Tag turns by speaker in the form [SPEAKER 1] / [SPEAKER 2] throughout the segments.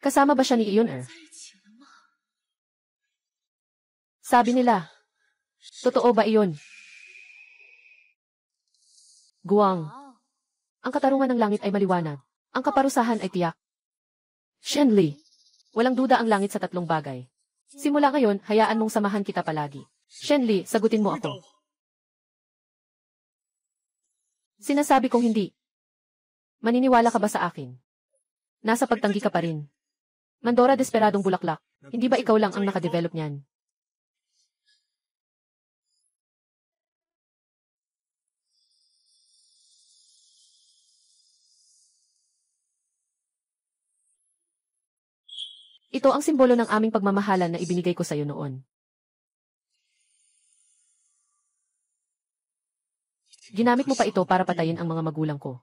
[SPEAKER 1] Kasama ba siya ni Iyon? Sabi nila. Totoo ba iyon? Guwang. Ang katarungan ng langit ay maliwanag. Ang kaparusahan ay tiyak. Shenli. Walang duda ang langit sa tatlong bagay. Simula ngayon, hayaan mong samahan kita palagi. Shenli, sagutin mo ako. Sinasabi kong hindi. Maniniwala ka ba sa akin? Nasa pagtanggi ka pa rin. Mandora desperadong bulaklak. Hindi ba ikaw lang ang nakadevelop niyan? Ito ang simbolo ng aming pagmamahalan na ibinigay ko sa iyo noon. Ginamit mo pa ito para patayin ang mga magulang ko.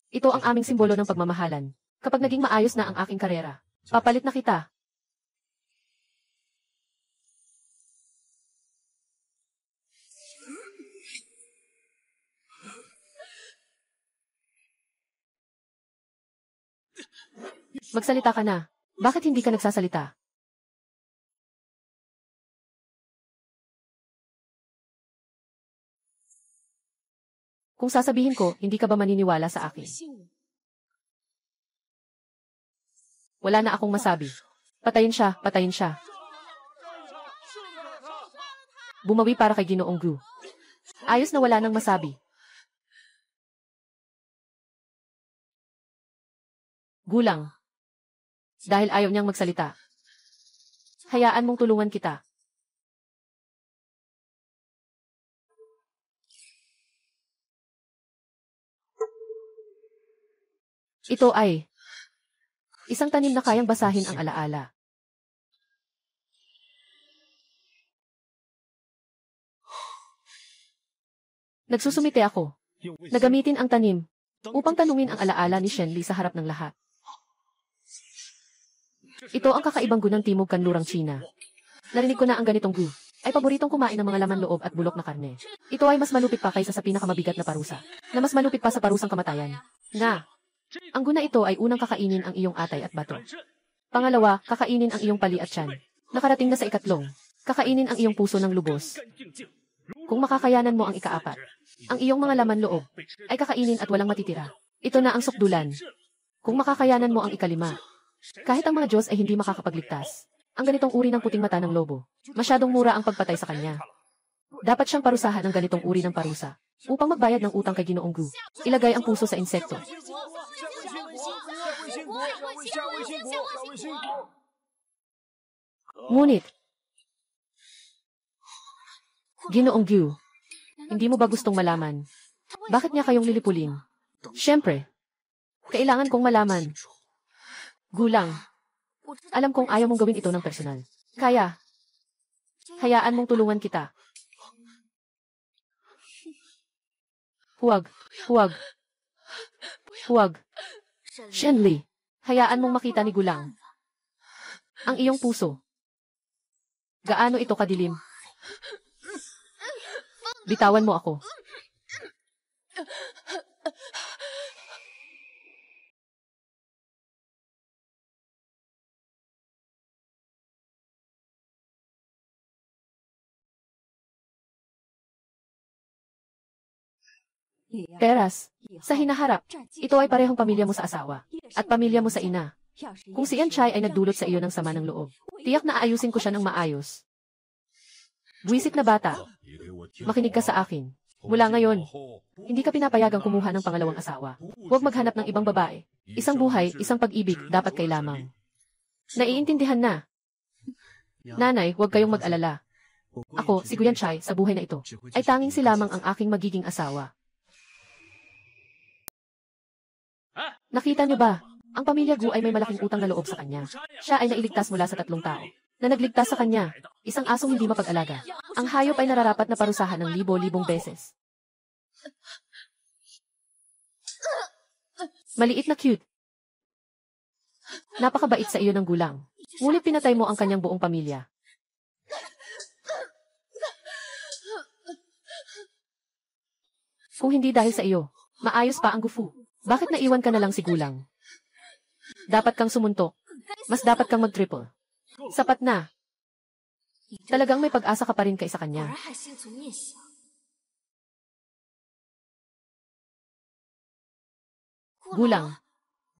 [SPEAKER 1] Ito ang aming simbolo ng pagmamahalan. Kapag naging maayos na ang aking karera, papalit na kita. Magsalita ka na. Bakit hindi ka nagsasalita? Kung sasabihin ko, hindi ka ba maniniwala sa akin? Wala na akong masabi. Patayin siya, patayin siya. Bumawi para kay Ginoong Gu. Ayos na wala nang masabi. Gulang. Dahil ayaw niyang magsalita. Hayaan mong tulungan kita. Ito ay isang tanim na kayang basahin ang alaala. Nagsusumite ako. Nagamitin ang tanim upang tanungin ang alaala ni Shenli sa harap ng lahat. Ito ang kakaibang gu ng Timog Kanlurang China. Narinig ko na ang ganitong gu ay paboritong kumain ng mga laman loob at bulok na karne. Ito ay mas malupit pa kaysa sa pinakamabigat na parusa, na mas malupit pa sa parusang kamatayan. Nga, ang gu na ito ay unang kakainin ang iyong atay at bato. Pangalawa, kakainin ang iyong pali at tiyan. Nakarating na sa ikatlong, kakainin ang iyong puso ng lubos. Kung makakayanan mo ang ikaapat, ang iyong mga laman loob ay kakainin at walang matitira. Ito na ang sukdulan. Kung makakayanan mo ang ikalima, kahit ang mga Diyos ay hindi makakapagligtas, ang ganitong uri ng puting mata ng lobo, masyadong mura ang pagpatay sa kanya. Dapat siyang parusahan ng ganitong uri ng parusa, upang magbayad ng utang kay Ginoong Gu. Ilagay ang puso sa insekto. Ngunit, Ginoong Gu, hindi mo ba gustong malaman? Bakit niya kayong lilipulin? Siyempre, kailangan kong malaman. Gulang, alam kong ayaw mong gawin ito ng personal. Kaya, hayaan mong tulungan kita. Huwag, huwag, huwag. Shenli, hayaan mong makita ni Gulang ang iyong puso. Gaano ito kadilim? Bitawan mo ako. Teras, sa hinaharap, ito ay parehong pamilya mo sa asawa, at pamilya mo sa ina. Kung si Yanchai ay nagdulot sa iyo ng sama ng loob, tiyak na aayusin ko siya ng maayos. Buwisit na bata, makinig ka sa akin. Mula ngayon, hindi ka pinapayagang kumuha ng pangalawang asawa. Huwag maghanap ng ibang babae. Isang buhay, isang pag-ibig, dapat kay lamang. Naiintindihan na. Nanay, huwag kayong mag-alala. Ako, si Yanchai, sa buhay na ito, ay tanging si lamang ang aking magiging asawa. Nakita niyo ba? Ang pamilya Gu ay may malaking utang na loob sa kanya. Siya ay nailigtas mula sa 3 tao na nagligtas sa kanya. Isang asong hindi mapag-alaga. Ang hayop ay nararapat na parusahan ng libo-libong beses. Maliit na cute. Napakabait sa iyo ng gulang. Ngunit pinatay mo ang kanyang buong pamilya. Kung hindi dahil sa iyo, maayos pa ang Gufu. Bakit naiwan ka na lang si Gulang? Dapat kang sumuntok. Mas dapat kang mag-triple. Sapat na. Talagang may pag-asa ka pa rin kaysa kanya. Gulang.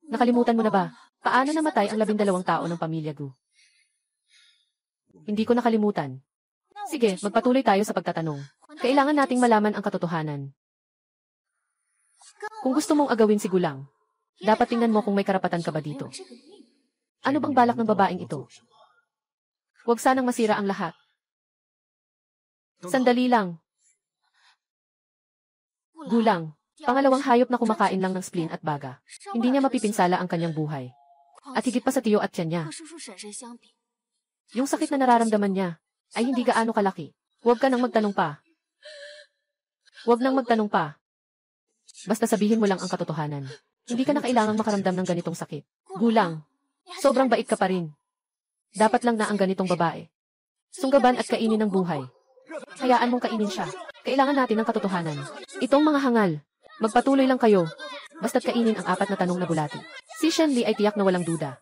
[SPEAKER 1] Nakalimutan mo na ba? Paano namatay ang 12 tao ng pamilya Gu? Hindi ko nakalimutan. Sige, magpatuloy tayo sa pagtatanong. Kailangan nating malaman ang katotohanan. Kung gusto mong agawin si Gulang, dapat tingnan mo kung may karapatan ka ba dito. Ano bang balak ng babaeng ito? Huwag sanang masira ang lahat. Sandali lang. Gulang, pangalawang hayop na kumakain lang ng spleen at baga. Hindi niya mapipinsala ang kanyang buhay. At higit pa sa tiyo at tiyan niya. Yung sakit na nararamdaman niya ay hindi gaano kalaki. Huwag ka nang magtanong pa. Huwag nang magtanong pa. Basta sabihin mo lang ang katotohanan. Hindi ka na kailangang makaramdam ng ganitong sakit. Gulang, sobrang bait ka pa rin. Dapat lang na ang ganitong babae. Sunggaban at kainin ng buhay. Hayaan mong kainin siya. Kailangan natin ng katotohanan. Itong mga hangal, magpatuloy lang kayo. Basta't kainin ang 4 na tanong na bulati. Si Shenli ay tiyak na walang duda.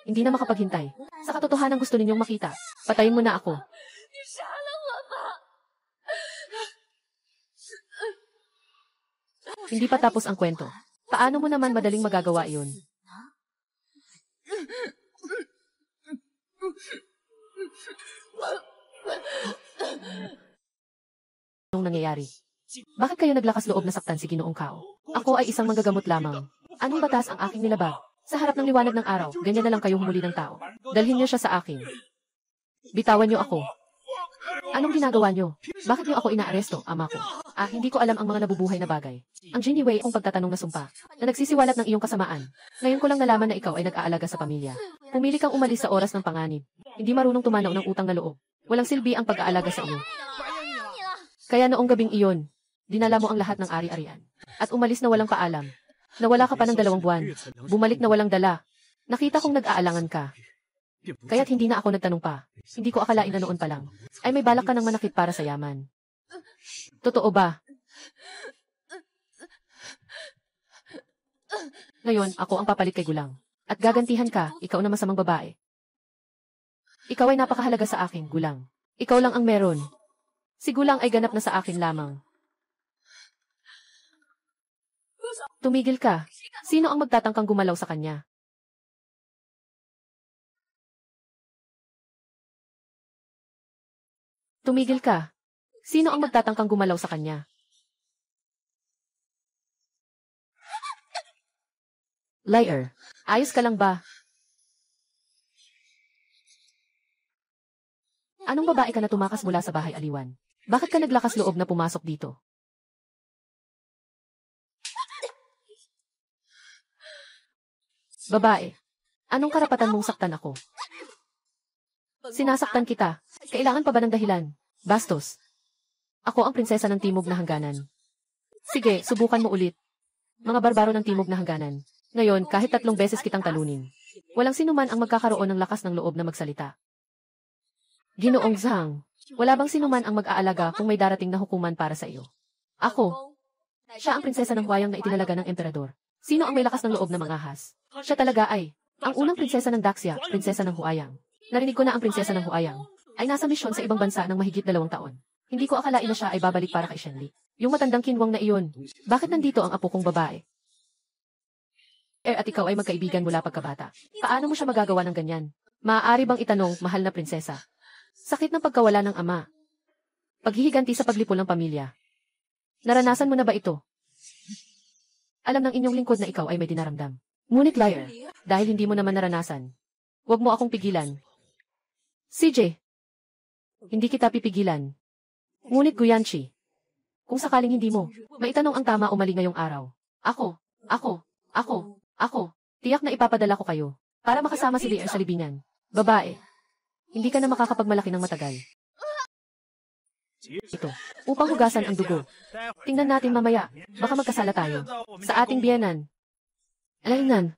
[SPEAKER 1] Hindi na makapaghintay. Sa katotohanan gusto ninyong makita. Patayin mo na ako. Hindi pa tapos ang kwento. Paano mo naman madaling magagawa iyon? Anong nangyayari? Bakit kayo naglakas loob na saktan si Ginoong Kao? Ako ay isang manggagamot lamang. Anong batas ang aking nilabag? Sa harap ng liwanag ng araw, ganyan na lang kayo humuli ng tao. Dalhin niyo siya sa akin. Bitawan niyo ako. Anong ginagawa niyo? Bakit niyo ako inaaresto, ama ko? Hindi ko alam ang mga nabubuhay na bagay. Ang Jinny Wei ang pagtatanong na sumpa, na nagsisiwalat ng iyong kasamaan. Ngayon ko lang nalaman na ikaw ay nag-aalaga sa pamilya. Pumili kang umalis sa oras ng panganib. Hindi marunong tumanaw ng utang na loob. Walang silbi ang pag-aalaga sa iyo. Kaya noong gabing iyon, dinala mo ang lahat ng ari-arian. At umalis na walang paalam. Nawala ka pa ng 2 buwan. Bumalik na walang dala. Nakita kong nag-aalangan ka. Kaya't hindi na ako nagtanong pa. Hindi ko akalain na noon pa lang ay may balak ka ng manakit para sa yaman. Totoo ba? Ngayon, ako ang papalit kay Gulang. At gagantihan ka, ikaw na masamang babae. Ikaw ay napakahalaga sa akin, Gulang. Ikaw lang ang meron. Si Gulang ay ganap na sa akin lamang. Tumigil ka. Sino ang magtatangkang gumalaw sa kanya? Tumigil ka. Sino ang magtatangkang gumalaw sa kanya? Liar. Ayos ka lang ba? Anong babae ka na tumakas mula sa bahay aliwan? Bakit ka naglakas loob na pumasok dito? Babae, anong karapatan mong saktan ako? Sinasaktan kita. Kailangan pa ba ng dahilan? Bastos. Ako ang prinsesa ng Timog na Hangganan. Sige, subukan mo ulit. Mga barbaro ng Timog na Hangganan. Ngayon, kahit 3 beses kitang talunin. Walang sinuman ang magkakaroon ng lakas ng loob na magsalita. Ginoong Zhang, wala bang sinuman ang mag-aalaga kung may darating na hukuman para sa iyo? Ako. Siya ang prinsesa ng Huayang na itinalaga ng emperador. Sino ang may lakas ng loob na mangahas? Siya talaga ay ang unang prinsesa ng Daxia, prinsesa ng Huayang. Narinig ko na ang prinsesa ng Huayang ay nasa misyon sa ibang bansa ng mahigit 2 taon. Hindi ko akalain na siya ay babalik para kay Shenli. Yung matandang kinwang na iyon, bakit nandito ang apo kong babae? At ikaw ay magkaibigan mula pagkabata. Paano mo siya magagawa ng ganyan? Maaari bang itanong, mahal na prinsesa? Sakit ng pagkawala ng ama. Paghihiganti sa paglipol ng pamilya. Naranasan mo na ba ito? Alam ng inyong lingkod na ikaw ay may dinaramdam. Ngunit liar, dahil hindi mo naman naranasan. Huwag mo akong pigilan. CJ, hindi kita pipigilan. Ngunit Guyanchi, kung sakaling hindi mo, maitanong ang tama o mali ngayong araw. Ako, tiyak na ipapadala ko kayo, para makasama si Lier sa libingan. Babae, hindi ka na makakapagmalaki ng matagal. Ito, upang hugasan ang dugo. Tingnan natin mamaya, baka magkasala tayo. Sa ating biyenan. Alaynan.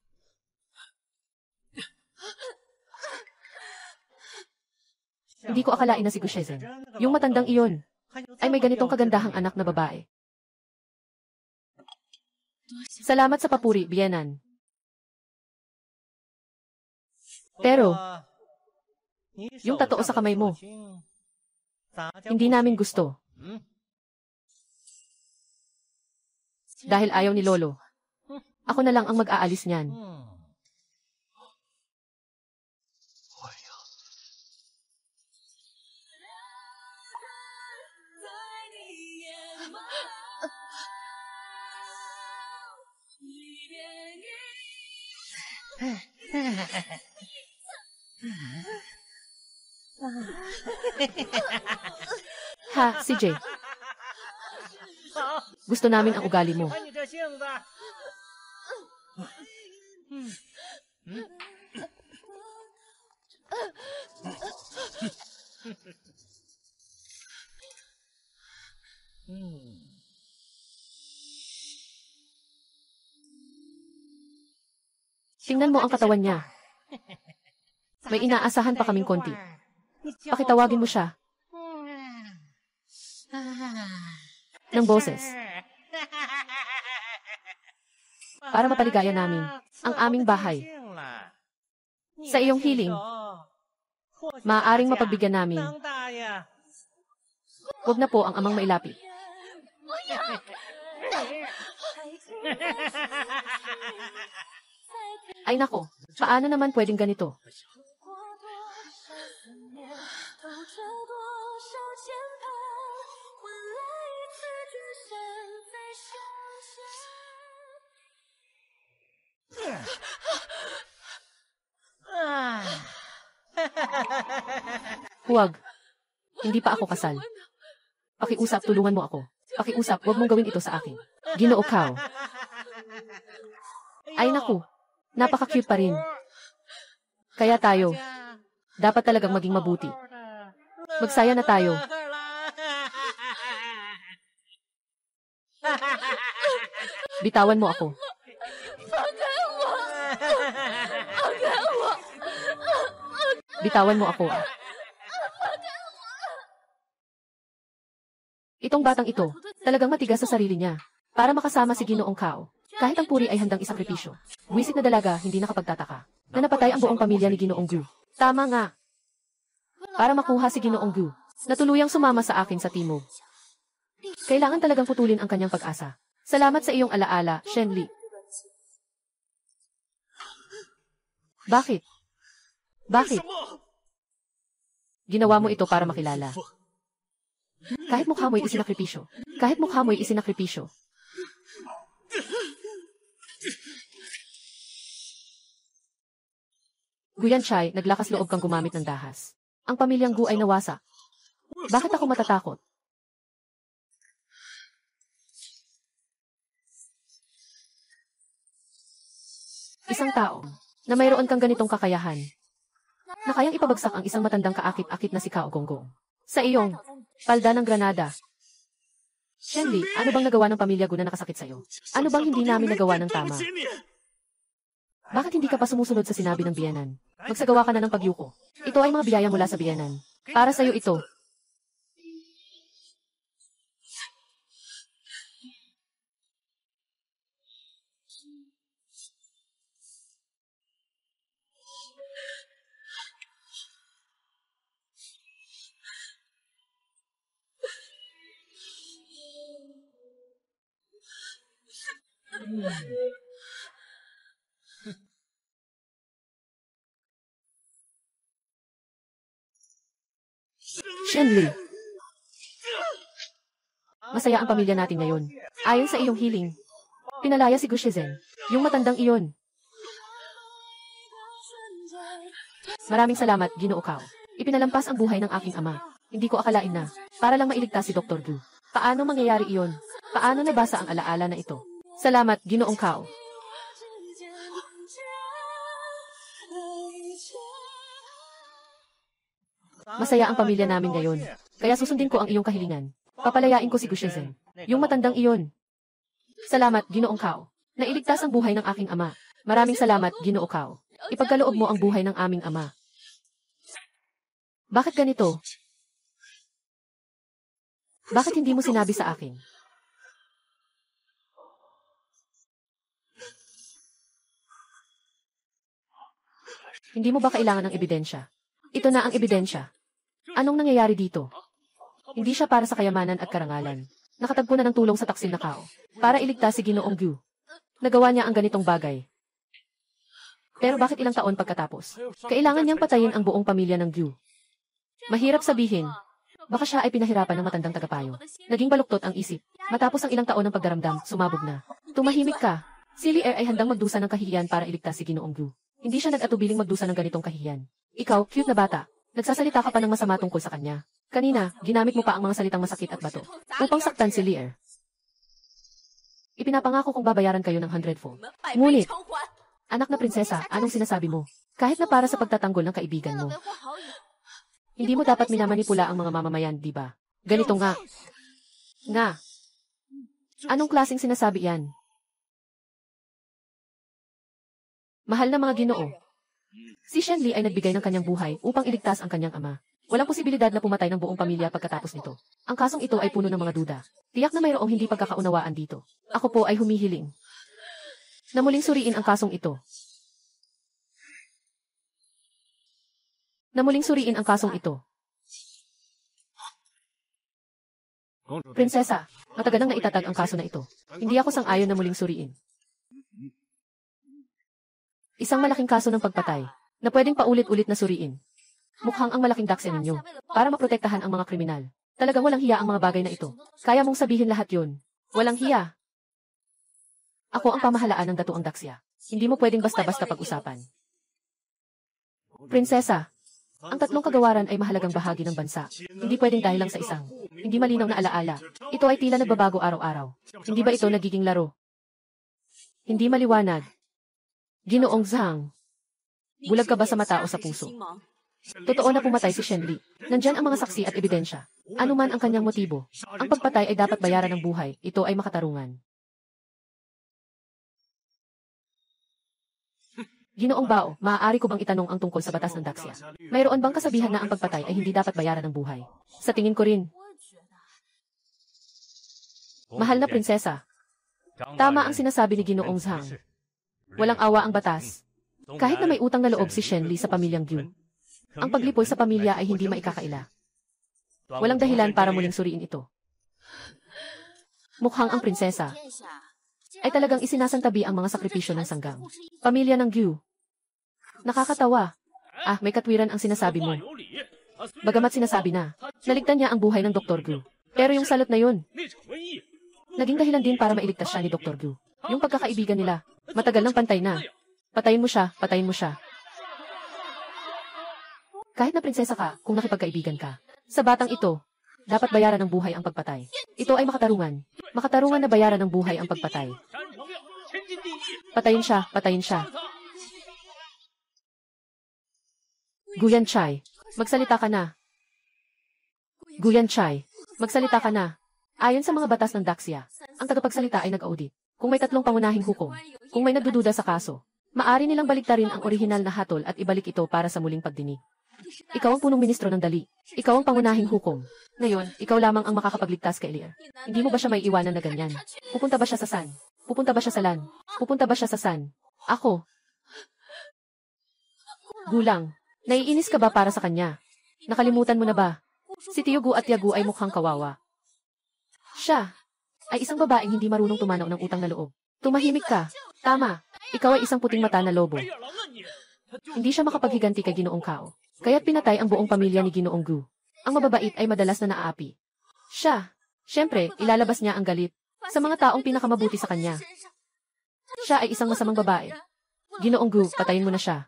[SPEAKER 1] Hindi ko akalain na si Gushezhen, yung matandang iyon, ay may ganitong kagandahang anak na babae. Salamat sa papuri, Biyenan. Pero, yung totoo sa kamay mo, hindi namin gusto. Dahil ayaw ni Lolo. Ako na lang ang mag-aalis niyan. Ha, si Jay. Gusto namin ang ugali mo. Tingnan mo ang katawan niya. May inaasahan pa kaming konti. Pakitawagin mo siya. Ng boses. Para mapaligaya namin ang aming bahay. Sa iyong hiling, maaaring mapagbigyan namin. Huwag na po ang amang mailapit. Ay nako, paano naman pwedeng ganito? Huwag. Hindi pa ako kasal. Pakiusap, tulungan mo ako. Pakiusap, huwag mong gawin ito sa akin. Ginoo Kao. Ay naku, napaka-cute pa rin. Kaya tayo, dapat talagang maging mabuti. Magsaya na tayo. Bitawan mo ako. Bitawan mo ako. Itong batang ito, talagang matigas sa sarili niya. Para makasama si Ginoong Kao. Kahit ang puri ay handang isakripisyo. Wisit na dalaga, hindi nakapagtataka. Na napatay ang buong pamilya ni Ginoong Gu. Tama nga. Para makuha si Ginoong Gu, na tuluyang sumama sa akin sa timog. Kailangan talagang putulin ang kanyang pag-asa. Salamat sa iyong alaala, Shenli. Bakit? Bakit? Ginawa mo ito para makilala. Kahit mukha mo'y isinakripisyo. Kahit mukha mo'y isinakripisyo. Guyan Chai, naglakas loob kang gumamit ng dahas. Ang pamilyang Gu ay nawasak. Bakit ako matatakot? Isang tao, na mayroon kang ganitong kakayahan, na kayang ipabagsak ang isang matandang kaakit-akit na si Kao Gonggong. Sa iyong palda ng granada. Shenli, ano bang nagawa ng pamilya Gu na nakasakit sa'yo? Ano bang hindi namin nagawa ng tama? Bakit hindi ka pa sumusunod sa sinabi ng biyenan? Magsagawa ka na ng pagyuko. Ito ay mga biyaya mula sa biyenan. Para sa'yo ito. Shenli. Masaya ang pamilya natin ngayon. Ayon sa iyong hiling. Pinalaya si Gu Shizen. Yung matandang iyon. Maraming salamat, Ginoo Kao. Ipinalampas ang buhay ng aking ama. Hindi ko akalain na, para lang mailigtas si Dr. Gu. Paano mangyayari iyon? Paano nabasa ang alaala na ito? Salamat, Ginoong Kao. Masaya ang pamilya namin ngayon. Kaya susundin ko ang iyong kahilingan. Papalayain ko si Gu Shizen. Yung matandang iyon. Salamat, Ginoong Kao. Nailigtas ang buhay ng aking ama. Maraming salamat, Ginoo Kao. Ipagkaloob mo ang buhay ng aming ama. Bakit ganito? Bakit hindi mo sinabi sa akin? Hindi mo ba kailangan ng ebidensya? Ito na ang ebidensya. Anong nangyayari dito? Hindi siya para sa kayamanan at karangalan. Nakatagpo na ng tulong sa taksil na kao para iligtas si Ginoong Gu. Nagawa niya ang ganitong bagay. Pero bakit ilang taon pagkatapos? Kailangan niyang patayin ang buong pamilya ng Gu. Mahirap sabihin. Baka siya ay pinahirapan ng matandang tagapayo. Naging baluktot ang isip. Matapos ang ilang taon ng pagdaramdam, sumabog na. Tumahimik ka. Si Lier ay handang magdusa ng kahihiyan para iligtas si Ginoong Gu. Hindi siya nag-atubiling magdusa ng ganitong kahihiyan. Ikaw, cute na bata. Nagsasalita ka pa ng masama tungkol sa kanya. Kanina, ginamit mo pa ang mga salitang masakit at bato upang saktan si Lier. Ipinapangako kong babayaran kayo ng 100-fold. Ngunit, anak na prinsesa, anong sinasabi mo? Kahit na para sa pagtatanggol ng kaibigan mo. Hindi mo dapat minamanipula ang mga mamamayan, di ba? Ganito nga. Nga. Anong klaseng sinasabi yan? Mahal na mga Ginoo. Si Shenli ay nagbigay ng kanyang buhay upang iligtas ang kanyang ama. Walang posibilidad na pumatay ng buong pamilya pagkatapos nito. Ang kasong ito ay puno ng mga duda. Tiyak na mayroong hindi pagkakaunawaan dito. Ako po ay humihiling na muling suriin ang kasong ito. Prinsesa, matagal nang naitatag ang kaso na ito. Hindi ako sang-ayon na muling suriin. Isang malaking kaso ng pagpatay na pwedeng paulit-ulit na suriin. Mukhang ang malaking dakse ninyo para maprotektahan ang mga kriminal. Talagang walang hiya ang mga bagay na ito. Kaya mong sabihin lahat yun. Walang hiya. Ako ang pamahalaan ng datuang daksya. Hindi mo pwedeng basta-basta pag-usapan. Prinsesa, ang tatlong kagawaran ay mahalagang bahagi ng bansa. Hindi pwedeng dahil lang sa isang. Hindi malinaw na alaala. Ito ay tila nagbabago araw-araw. Hindi ba ito nagiging laro? Hindi maliwanag. Ginoong Zhang, bulag ka ba sa mata o sa puso? Totoo na pumatay si Shenli. Nandyan ang mga saksi at ebidensya. Ano man ang kanyang motibo, ang pagpatay ay dapat bayaran ng buhay. Ito ay makatarungan. Ginoong Bao, maaari ko bang itanong ang tungkol sa batas ng daksya? Mayroon bang kasabihan na ang pagpatay ay hindi dapat bayaran ng buhay? Sa tingin ko rin. Mahal na prinsesa, tama ang sinasabi ni Ginoong Zhang. Walang awa ang batas. Kahit na may utang na loob si Shenli sa pamilyang Gu, ang paglipol sa pamilya ay hindi maikakaila. Walang dahilan para muling suriin ito. Mukhang ang prinsesa ay talagang isinasantabi ang mga sakripisyo ng sanggang. Pamilya ng Gu. Nakakatawa. May katwiran ang sinasabi mo. Bagamat sinasabi na, naligtan niya ang buhay ng Dr. Gu. Pero yung salot na yun, naging dahilan din para mailigtas siya ni Dr. Gu. Yung pagkakaibigan nila, matagal nang pantay na. Patayin mo siya, patayin mo siya. Kahit na prinsesa ka, kung nakipagkaibigan ka, sa batang ito, dapat bayaran ng buhay ang pagpatay. Ito ay makatarungan. Makatarungan na bayaran ng buhay ang pagpatay. Patayin siya, patayin siya. Guyan Chai, magsalita ka na. Guyan Chai, magsalita ka na. Ayon sa mga batas ng daksya, ang tagapagsalita ay nag-audit. Kung may tatlong pangunahing hukom, kung may nagdududa sa kaso, maari nilang baliktarin ang orihinal na hatol at ibalik ito para sa muling pagdinig. Ikaw ang punong ministro ng dali. Ikaw ang pangunahing hukom. Ngayon, ikaw lamang ang makakapagligtas kay Lier. Hindi mo ba siya may iwanan na ganyan? Pupunta ba siya sa San? Pupunta ba siya sa Lan? Pupunta ba siya sa San? Ako. Gulang, naiinis ka ba para sa kanya? Nakalimutan mo na ba? Si Tiyogu at Yagu ay mukhang kawawa. Siya ay isang babaeng hindi marunong tumanaw ng utang na loob. Tumahimik ka. Tama. Ikaw ay isang puting mata na lobo. Hindi siya makapaghiganti kay Ginoong Kao. Kaya't pinatay ang buong pamilya ni Ginoong Gu. Ang mababait ay madalas na naaapi. Siya, syempre, ilalabas niya ang galit sa mga taong pinakamabuti sa kanya. Siya ay isang masamang babae. Ginoong Gu, patayin mo na siya.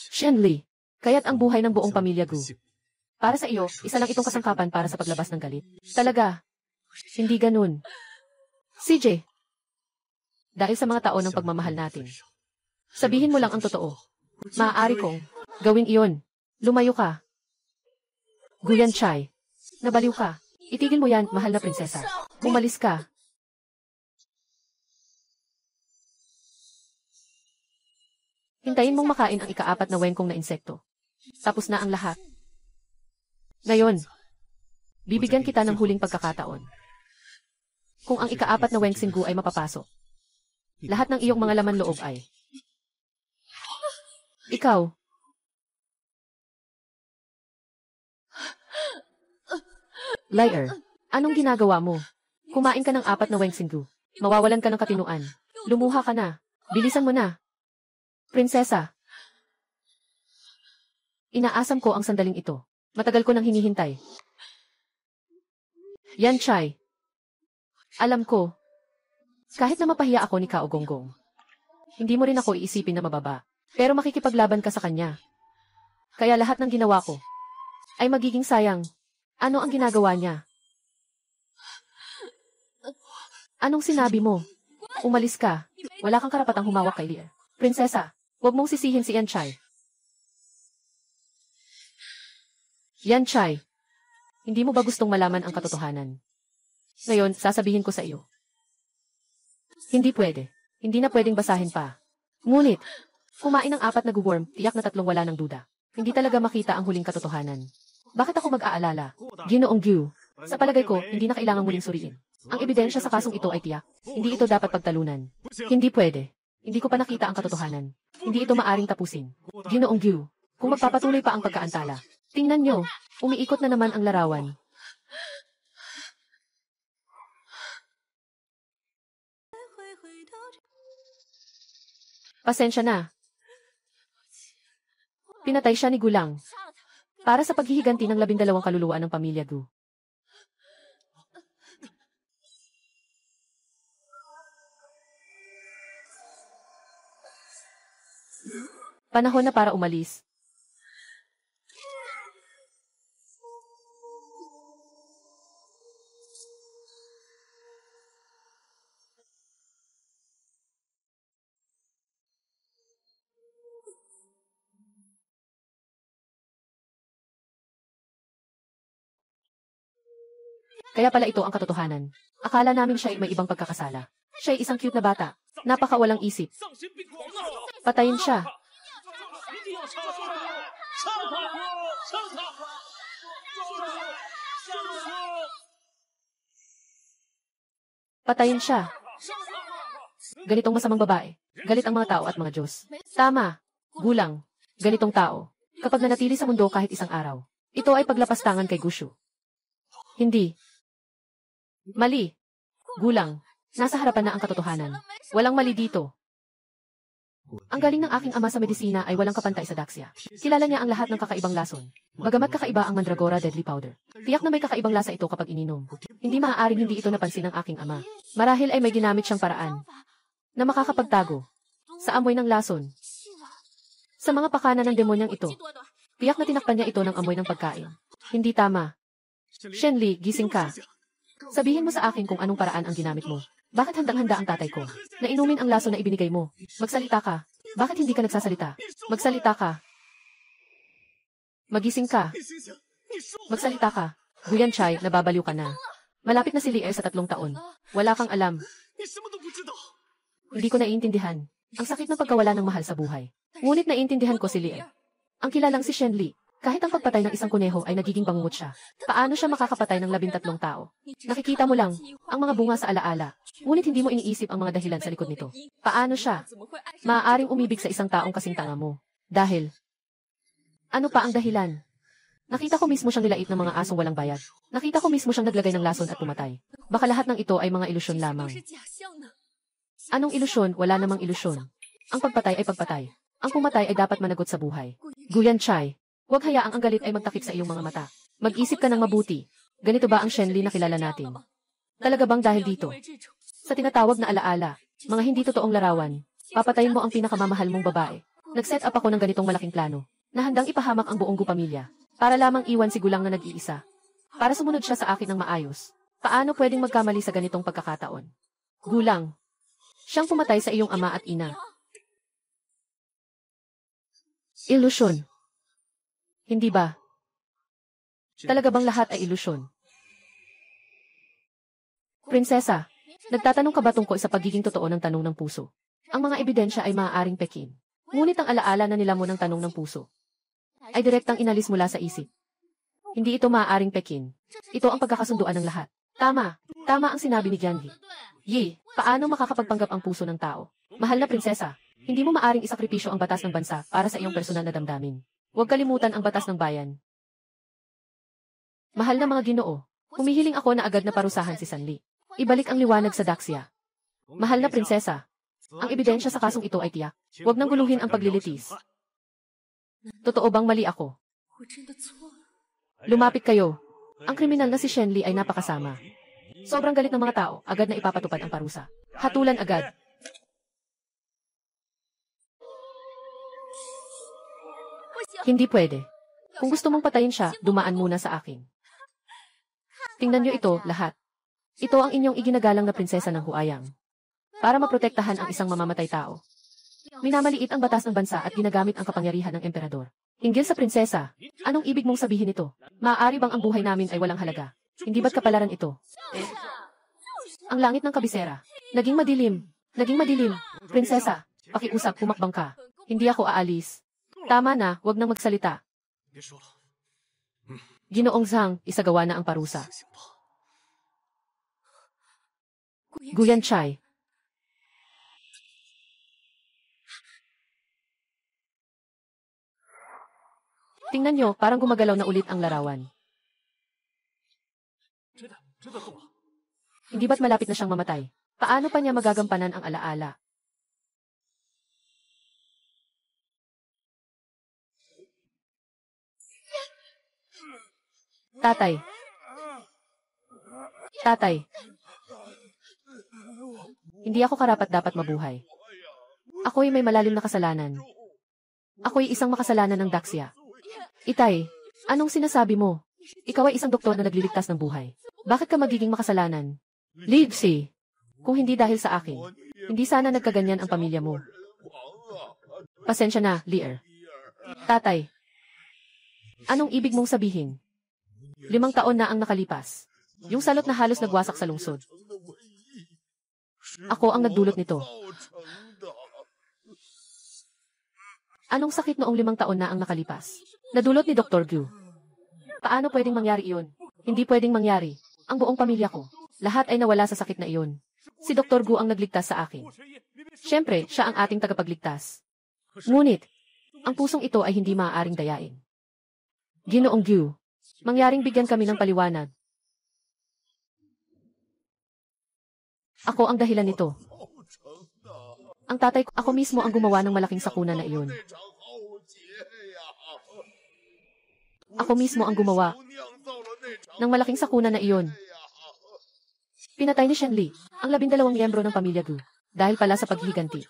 [SPEAKER 1] Shenli, kaya't ang buhay ng buong pamilya Gu. Para sa iyo, isa lang itong kasangkapan para sa paglabas ng galit. Talaga. Hindi ganun. CJ, dahil sa mga taon ng pagmamahal natin, sabihin mo lang ang totoo. Maaari kong gawing iyon. Lumayo ka. Guyan Chai, nabaliw ka. Itigil mo yan, mahal na prinsesa. Umalis ka. Hintayin mong makain ang ika-4 na wengkong na insekto. Tapos na ang lahat. Ngayon, bibigyan kita ng huling pagkakataon. Kung ang ika-4 na wengsinggu ay mapapasok, lahat ng iyong mga laman loob ay Ikaw. Liar. Anong ginagawa mo? Kumain ka ng 4 na Wengsinggu. Mawawalan ka ng katinuan. Lumuha ka na. Bilisan mo na. Prinsesa. Inaasam ko ang sandaling ito. Matagal ko nang hinihintay. Yan, Chai. Alam ko. Kahit na mapahiya ako ni Kao Gonggong, hindi mo rin ako iisipin na mababa. Pero makikipaglaban ka sa kanya. Kaya lahat ng ginawa ko ay magiging sayang. Ano ang ginagawa niya? Anong sinabi mo? Umalis ka. Wala kang karapatang humawak kay Lear. Prinsesa, huwag mong sisihin si Yan Chai. Yan Chai, hindi mo ba gustong malaman ang katotohanan? Ngayon, sasabihin ko sa iyo. Hindi pwede. Hindi na pwedeng basahin pa. Ngunit, kumain ng 4 na guworm, tiyak na 3 wala ng duda. Hindi talaga makita ang huling katotohanan. Bakit ako mag-aalala? Ginoong Gyu, sa palagay ko, hindi na kailangang muling suriin. Ang ebidensya sa kasong ito ay tiyak. Hindi ito dapat pagtalunan. Hindi pwede. Hindi ko pa nakita ang katotohanan. Hindi ito maaring tapusin. Ginoong Gyu, kung magpapatuloy pa ang pagkaantala. Tingnan nyo, umiikot na naman ang larawan. Pasensya na. Pinatay siya ni Gulang para sa paghihiganti ng 12 kaluluwa ng pamilya Gu. Panahon na para umalis. Kaya pala ito ang katotohanan. Akala namin siya ay may ibang pagkakasala. Siya ay isang cute na bata. Napakawalang isip. Patayin siya. Patayin siya. Ganitong masamang babae. Galit ang mga tao at mga Diyos. Tama. Gulang. Ganitong tao. Kapag nanatili sa mundo kahit isang araw. Ito ay paglapastangan kay Gushu. Hindi. Mali. Gulang. Nasa harapan na ang katotohanan. Walang mali dito. Ang galing ng aking ama sa medisina ay walang kapantay sa Daxia. Kilala niya ang lahat ng kakaibang lason. Bagamat kakaiba ang Mandragora Deadly Powder. Tiyak na may kakaibang lasa ito kapag ininom. Hindi maaaring hindi ito napansin ng aking ama. Marahil ay may ginamit siyang paraan na makakapagtago sa amoy ng lason. Sa mga pakana ng demonyang ito, tiyak na tinakpan niya ito ng amoy ng pagkain. Hindi tama. Shenli, gising ka. Sabihin mo sa akin kung anong paraan ang ginamit mo. Bakit handang-handa ang tatay ko na inumin ang laso na ibinigay mo? Magsalita ka. Bakit hindi ka nagsasalita? Magsalita ka. Magising ka. Magsalita ka. Guyan Chai, nababaliw ka na. Malapit na si Lier sa 3 taon. Wala kang alam. Hindi ko naiintindihan. Ang sakit ng pagkawala ng mahal sa buhay. Ngunit naiintindihan ko si Lier. Ang kilalang si Shenli. Kahit ang pagpatay ng isang kuneho ay nagiging bangungot siya. Paano siya makakapatay ng 13 tao? Nakikita mo lang ang mga bunga sa alaala. Ngunit hindi mo iniisip ang mga dahilan sa likod nito. Paano siya maaaring umibig sa isang taong kasing tanga mo? Dahil, ano pa ang dahilan? Nakita ko mismo siyang nilait ng mga asong walang bayad. Nakita ko mismo siyang naglagay ng lason at pumatay. Baka lahat ng ito ay mga ilusyon lamang. Anong ilusyon? Wala namang ilusyon. Ang pagpatay ay pagpatay. Ang pumatay ay dapat managot sa buhay. Guyan Chai. Huwag hayaang ang galit ay magtakip sa iyong mga mata. Mag-isip ka ng mabuti. Ganito ba ang Shenli na kilala natin? Talaga bang dahil dito? Sa tinatawag na alaala, mga hindi totoong larawan, papatayin mo ang pinakamamahal mong babae. Nag-set up ako ng ganitong malaking plano, na handang ipahamak ang buong pamilya, para lamang iwan si Gulang na nag-iisa. Para sumunod siya sa akin ng maayos. Paano pwedeng magkamali sa ganitong pagkakataon? Gulang. Siyang pumatay sa iyong ama at ina. Ilusyon. Hindi ba? Talaga bang lahat ay ilusyon? Prinsesa, nagtatanong ka ba tungkol sa pagiging totoo ng tanong ng puso? Ang mga ebidensya ay maaaring pekin. Ngunit ang alaala na nila mo ng tanong ng puso ay direktang inalis mula sa isip. Hindi ito maaaring pekin. Ito ang pagkakasunduan ng lahat. Tama. Tama ang sinabi ni Jiangyi. Yi, paano makakapagpanggap ang puso ng tao? Mahal na prinsesa, Hindi mo maaring isakripisyo ang batas ng bansa para sa iyong personal na damdamin. Huwag kalimutan ang batas ng bayan. Mahal na mga Ginoo, humihiling ako na agad na parusahan si Sanli. Ibalik ang liwanag sa Daxia. Mahal na prinsesa, ang ebidensya sa kasong ito ay tiyak. Huwag nang guluhin ang paglilitis. Totoo bang mali ako? Lumapit kayo. Ang kriminal na si Shenli ay napakasama. Sobrang galit ng mga tao, agad na ipapatupad ang parusa. Hatulan agad. Hindi pwede. Kung gusto mong patayin siya, dumaan muna sa akin. Tingnan niyo ito, lahat. Ito ang inyong iginagalang na prinsesa ng Huayang. Para maprotektahan ang isang mamamatay tao. Minamaliit ang batas ng bansa at ginagamit ang kapangyarihan ng emperador. Hinggil sa prinsesa, anong ibig mong sabihin ito? Maaari bang ang buhay namin ay walang halaga? Hindi ba't kapalaran ito? Ang langit ng kabisera. Naging madilim. Naging madilim. Prinsesa, pakiusap, humakbang ka. Hindi ako aalis. Tama na, wag nang magsalita. Ginoong Zhang, isagawa na ang parusa. Guyan Chai. Tingnan nyo, parang gumagalaw na ulit ang larawan. Hindi ba't malapit na siyang mamatay? Paano pa niya magagampanan ang alaala? Tatay. Tatay. Hindi ako karapat-dapat mabuhay. Ako'y may malalim na kasalanan. Ako'y isang makasalanan ng Daxia. Itay, anong sinasabi mo? Ikaw ay isang doktor na nagliligtas ng buhay. Bakit ka magiging makasalanan? Livsi, kung hindi dahil sa akin, hindi sana nagkaganyan ang pamilya mo. Pasensya na, Lear. Tatay, anong ibig mong sabihin? 5 taon na ang nakalipas. Yung salot na halos nagwasak sa lungsod. Ako ang nagdulot nito. Anong sakit noong 5 taon na ang nakalipas? Nadulot ni Dr. Gu. Paano pwedeng mangyari iyon? Hindi pwedeng mangyari. Ang buong pamilya ko. Lahat ay nawala sa sakit na iyon. Si Dr. Gu ang nagligtas sa akin. Siyempre, siya ang ating tagapagligtas. Ngunit, ang pusong ito ay hindi maaaring dayain. Ginoong Gu, mangyaring bigyan kami ng paliwanag. Ako ang dahilan nito. Ang tatay ko, ako mismo ang gumawa ng malaking sakuna na iyon. Ako mismo ang gumawa ng malaking sakuna na iyon. Pinatay ni Shenli, ang 12 miyembro ng pamilya Gu, dahil pala sa paghihiganti.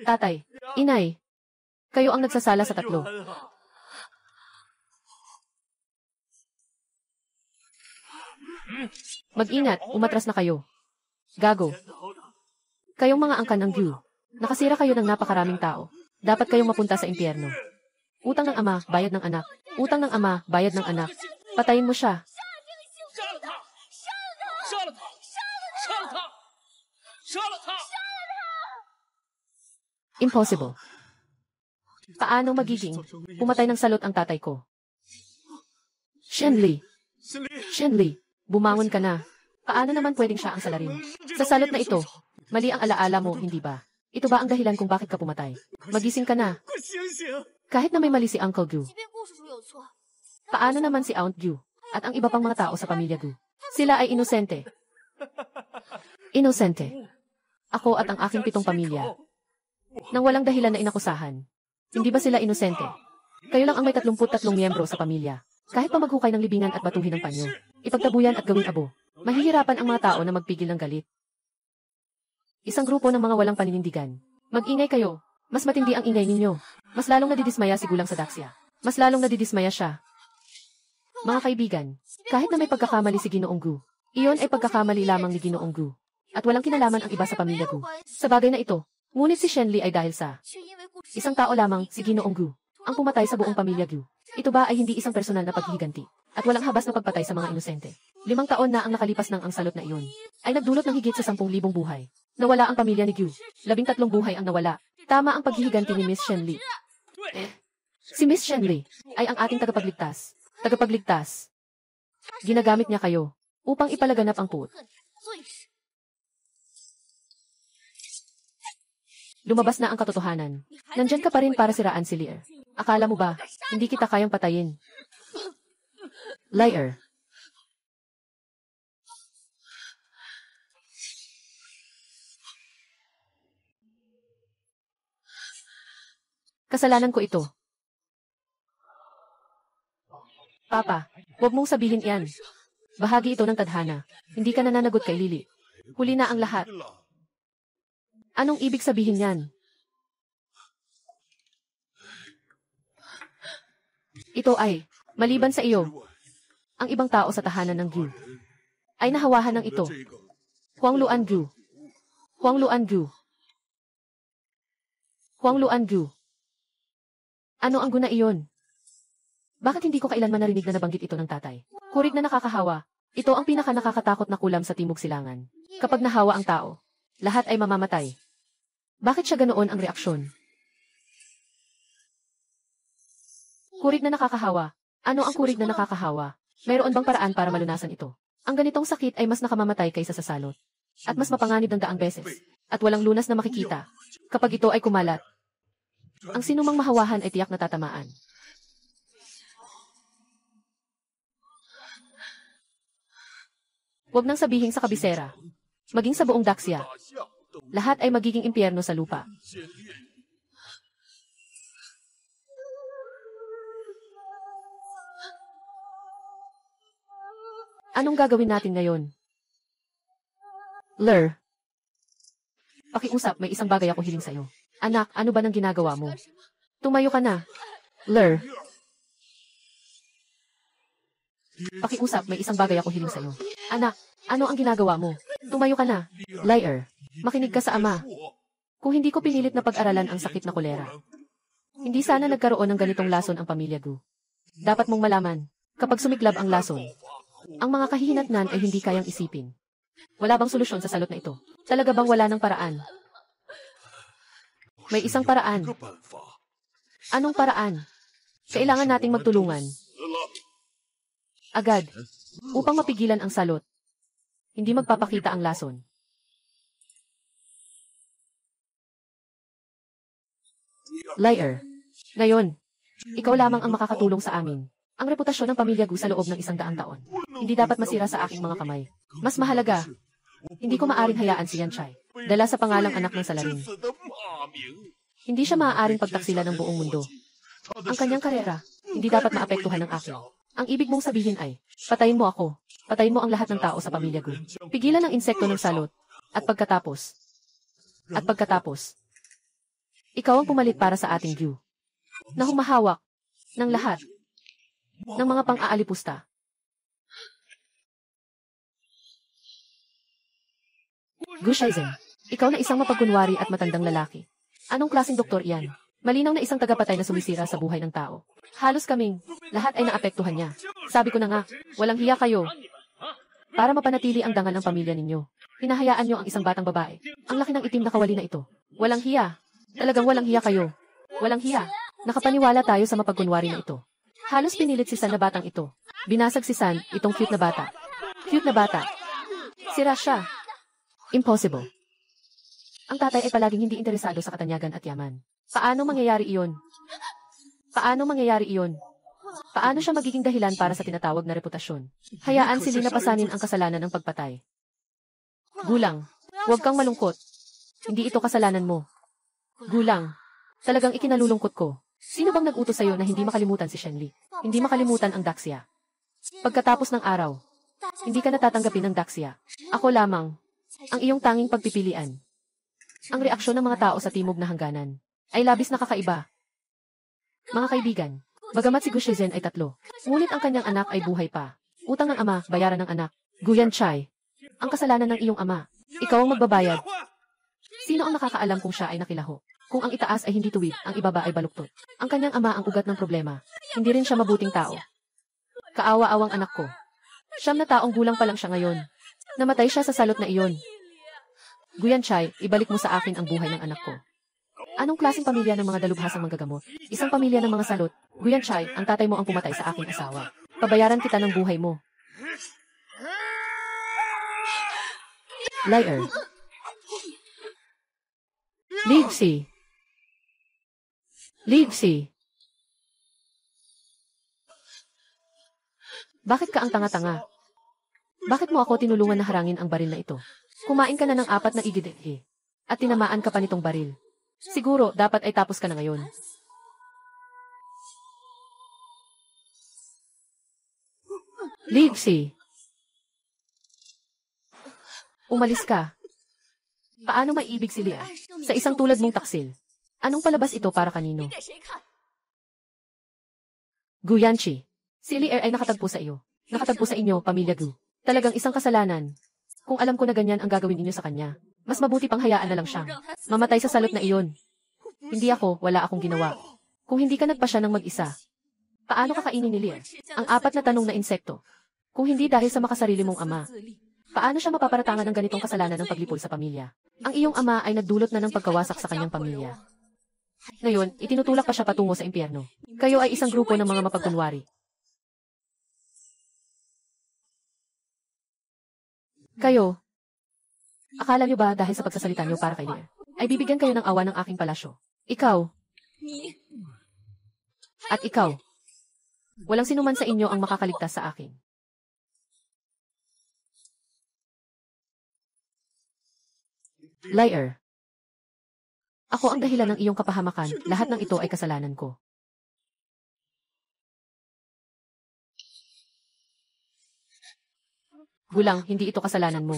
[SPEAKER 1] Tatay, inay, kayo ang nagsasala sa 3. Mag-ingat, umatras na kayo. Gago. Kayong mga angkan ng Gu, nakasira kayo ng napakaraming tao. Dapat kayong mapunta sa impyerno. Utang ng ama, bayad ng anak. Utang ng ama, bayad ng anak. Patayin mo siya. Impossible. Paano magiging pumatay ng salot ang tatay ko? Shenli. Shenli, bumangon ka na. Paano naman pwedeng siya ang salarin? Sa salot na ito, mali ang alaala mo, hindi ba? Ito ba ang dahilan kung bakit ka pumatay? Magising ka na. Kahit na may mali si Uncle Gu. Paano naman si Aunt Gu at ang iba pang mga tao sa pamilya Gu? Sila ay inosente. Inosente. Ako at ang aking 7 pamilya. Nang walang dahilan na inakusahan. Hindi ba sila inosente? Kayo lang ang may 33 miyembro sa pamilya. Kahit pa maghukay ng libingan at batuhin ng panyo, ipagtabuyan at gawing abo, mahihirapan ang mga tao na magpigil ng galit. Isang grupo ng mga walang paninindigan. Mag-ingay kayo. Mas matindi ang ingay ninyo. Mas lalong nadidismaya si Gulang sa Daxia. Mas lalong nadidismaya siya. Mga kaibigan, kahit na may pagkakamali si Ginoong Gu, iyon ay pagkakamali lamang ni Ginoong Gu. At walang kinalaman ang iba sa pamilya Gu. Sa bagay na ito, ngunit si Shenli ay dahil sa isang tao lamang, si Ginoong Gu, ang pumatay sa buong pamilya Gu. Ito ba ay hindi isang personal na paghihiganti? At walang habas na pagpatay sa mga inosente. 5 taon na ang nakalipas ng ang salot na iyon, ay nagdulot ng higit sa 10,000 buhay. Nawala ang pamilya ni Gu. 13 buhay ang nawala. Tama ang paghihiganti ni Miss Shenli. Si Miss Shenli ay ang ating tagapagligtas. Tagapagligtas. Ginagamit niya kayo upang ipalaganap ang put. Lumabas na ang katotohanan. Nandyan ka pa rin para siraan si Lear. Akala mo ba, hindi kita kayang patayin? Liar. Kasalanan ko ito. Papa, huwag mong sabihin yan. Bahagi ito ng tadhana. Hindi ka nananagot kay Lily. Huli na ang lahat. Anong ibig sabihin yan? Ito ay, maliban sa iyo, ang ibang tao sa tahanan ng Gu ay nahawahan ng ito. Huang Luan Gu. Huang Luan Gu. Huang Luan Gu. Ano ang guna iyon? Bakit hindi ko kailanman narinig na nabanggit ito ng tatay? Kurig na nakakahawa. Ito ang pinaka-nakakatakot na kulam sa Timog Silangan. Kapag nahawa ang tao, lahat ay mamamatay. Bakit siya ganoon ang reaksyon? Kurig na nakakahawa. Ano ang kurig na nakakahawa? Mayroon bang paraan para malunasan ito? Ang ganitong sakit ay mas nakamamatay kaysa sa salot. At mas mapanganib ng daang beses. At walang lunas na makikita. Kapag ito ay kumalat, ang sinumang mahawahan ay tiyak na tatamaan. Huwag nang sabihin sa kabisera. Maging sa buong Daxia. Lahat ay magiging impyerno sa lupa. Anong gagawin natin ngayon? Lur. Pakiusap, may isang bagay ako hiling sa'yo. Anak, ano ba nang ginagawa mo? Tumayo ka na. Lur. Pakiusap, may isang bagay ako hiling sa'yo. Anak, ano ang ginagawa mo? Tumayo ka na. Liar. Makinig ka sa ama. Kung hindi ko pinilit na pag-aralan ang sakit na kolera, hindi sana nagkaroon ng ganitong lason ang pamilya Gu. Dapat mong malaman, kapag sumiklab ang lason, ang mga kahihinatnan ay hindi kayang isipin. Wala bang solusyon sa salot na ito? Talaga bang wala ng paraan? May isang paraan. Anong paraan? Kailangan nating magtulungan. Agad. Upang mapigilan ang salot. Hindi magpapakita ang lason. Liar. Ngayon, ikaw lamang ang makakatulong sa amin. Ang reputasyon ng pamilya Gu sa loob ng 100 taon. Hindi dapat masira sa aking mga kamay. Mas mahalaga, hindi ko maaring hayaan si Yan Chai. Dala sa pangalang anak ng salarin. Hindi siya maaaring pagtaksila ng buong mundo. Ang kanyang karera, hindi dapat maapektuhan ng akin. Ang ibig mong sabihin ay, patayin mo ako. Patayin mo ang lahat ng tao sa pamilya Gu. Pigilan ang insekto ng salot. At pagkatapos, ikaw ang pumalit para sa ating Gu. Na humahawak ng lahat ng mga pang-aalipusta. Gu Shaizen, ikaw na isang mapagkunwari at matandang lalaki. Anong klaseng doktor iyan? Malinaw na isang tagapatay na sumisira sa buhay ng tao. Halos kaming, lahat ay naapektuhan niya. Sabi ko na nga, walang hiya kayo. Para mapanatili ang dangal ng pamilya ninyo, hinahayaan niyo ang isang batang babae. Ang laki ng itim na kawali na ito. Walang hiya. Talagang walang hiya kayo. Walang hiya. Nakapaniwala tayo sa mapagkunwari na ito. Halos pinilit si San na batang ito. Binasag si San, itong cute na bata. Cute na bata. Sira siya. Impossible. Ang tatay ay palaging hindi interesado sa katanyagan at yaman. Paano mangyayari iyon? Paano mangyayari iyon? Paano siya magiging dahilan para sa tinatawag na reputasyon? Hayaan si Lina pasanin ang kasalanan ng pagpatay. Gulang, huwag kang malungkot. Hindi ito kasalanan mo. Gulang, talagang ikinalulungkot ko. Sino bang nag-utos sa'yo na hindi makalimutan si Shenli? Hindi makalimutan ang Daxia. Pagkatapos ng araw, hindi ka natatanggapin ng Daxia. Ako lamang, ang iyong tanging pagpipilian. Ang reaksyon ng mga tao sa timog na hangganan ay labis na kakaiba. Mga kaibigan, bagamat si Gu Shizhen ay 3, ngunit ang kanyang anak ay buhay pa. Utang ng ama, bayaran ng anak. Gu Yanchai, ang kasalanan ng iyong ama. Ikaw ang magbabayad. Sino ang nakakaalam kung siya ay nakilaho? Kung ang itaas ay hindi tuwid, ang ibaba ay baluktot. Ang kanyang ama ang ugat ng problema. Hindi rin siya mabuting tao. Kaawa-awang anak ko. 9 na taong gulang pa lang siya ngayon. Namatay siya sa salot na iyon. Gu Yanchai, ibalik mo sa akin ang buhay ng anak ko. Anong klaseng pamilya ng mga dalubhasang manggagamot? Isang pamilya ng mga salot. Gu Yanchai, ang tatay mo ang pumatay sa aking asawa. Pabayaran kita ng buhay mo. Liar. Livsi! Livsi! Bakit ka ang tanga-tanga? Bakit mo ako tinulungan na harangin ang baril na ito? Kumain ka na ng 4 na igidekhe. At tinamaan ka pa nitong baril. Siguro, dapat ay tapos ka na ngayon. Livsi! Umalis ka. Paano maiibig si Leah? Sa isang tulad mong taksil. Anong palabas ito para kanino? Guyanchi. Si Leah ay nakatagpo sa iyo. Nakatagpo sa inyo, pamilya Gu. Talagang isang kasalanan. Kung alam ko na ganyan ang gagawin ninyo sa kanya, mas mabuti pang hayaan na lang siyang mamatay sa salot na iyon. Hindi ako, wala akong ginawa. Kung hindi ka nagpa siya ng mag-isa, paano kakainin ni Leah ang 4 na tanong na insekto? Kung hindi dahil sa makasarili mong ama, paano siya mapaparatangan ng ganitong kasalanan ng paglipol sa pamilya? Ang iyong ama ay nagdulot na ng pagkawasak sa kanyang pamilya. Ngayon, itinutulak pa siya patungo sa impyerno. Kayo ay isang grupo ng mga mapagkunwari. Kayo, akala niyo ba dahil sa pagsasalita niyo para kay Leah, ay bibigyan kayo ng awa ng aking palasyo? Ikaw. At ikaw. Walang sinuman sa inyo ang makakaligtas sa akin. Liar. Ako ang dahilan ng iyong kapahamakan, lahat ng ito ay kasalanan ko. Gulang, hindi ito kasalanan mo.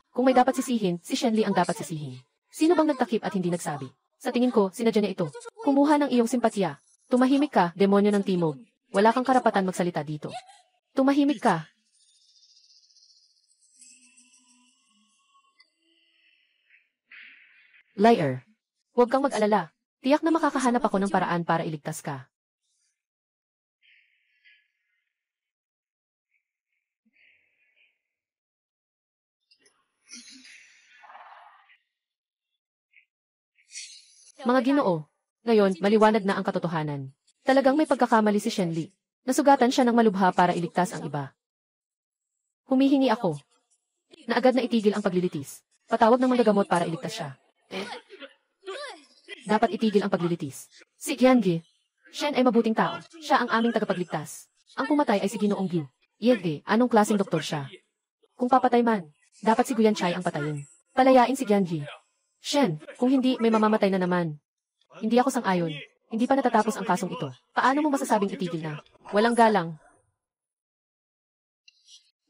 [SPEAKER 1] Kung may dapat sisihin, si Shenli ang dapat sisihin. Sino bang nagtakip at hindi nagsabi? Sa tingin ko, sinadya niya ito. Kumuha ng iyong simpatya. Tumahimik ka, demonyo ng timog. Wala kang karapatan magsalita dito. Tumahimik ka. Liar. Huwag kang mag-alala. Tiyak na makakahanap ako ng paraan para iligtas ka. Mga Ginoo, ngayon, maliwanag na ang katotohanan. Talagang may pagkakamali si Shenli. Nasugatan siya ng malubha para iligtas ang iba. Humihingi ako na agad na itigil ang paglilitis. Patawag ng manggagamot para iligtas siya. Dapat itigil ang paglilitis. Si Qiangi. Shen ay mabuting tao. Siya ang aming tagapagligtas. Ang pumatay ay si Ginoong Gu. Yege, anong klaseng doktor siya? Kung papatay man, dapat si Guyanchai ang patayin. Palayain si Qiangi. Shen, kung hindi, may mamamatay na naman. Hindi ako sang-ayon. Hindi pa natatapos ang kasong ito. Paano mo masasabing itigil na? Walang galang.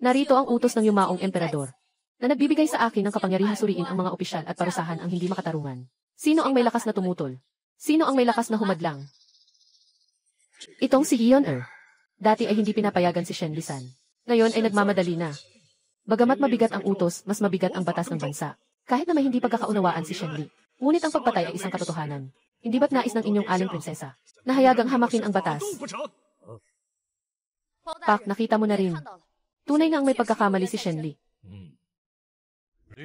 [SPEAKER 1] Narito ang utos ng yumaong emperador, na nagbibigay sa akin ng kapangyarihang suriin ang mga opisyal at parusahan ang hindi makatarungan. Sino ang may lakas na tumutol? Sino ang may lakas na humadlang? Itong si Hyeon-er. Dati ay hindi pinapayagan si Shen Lisan. Ngayon ay nagmamadali na. Bagamat mabigat ang utos, mas mabigat ang batas ng bansa. Kahit na may hindi pagkakaunawaan si Shenli. Ngunit ang pagpatay ay isang katotohanan. Hindi ba't nais ng inyong aling prinsesa na hayagang hamakin ang batas? Pak, nakita mo na rin. Tunay na ang may pagkakamali si Shenli.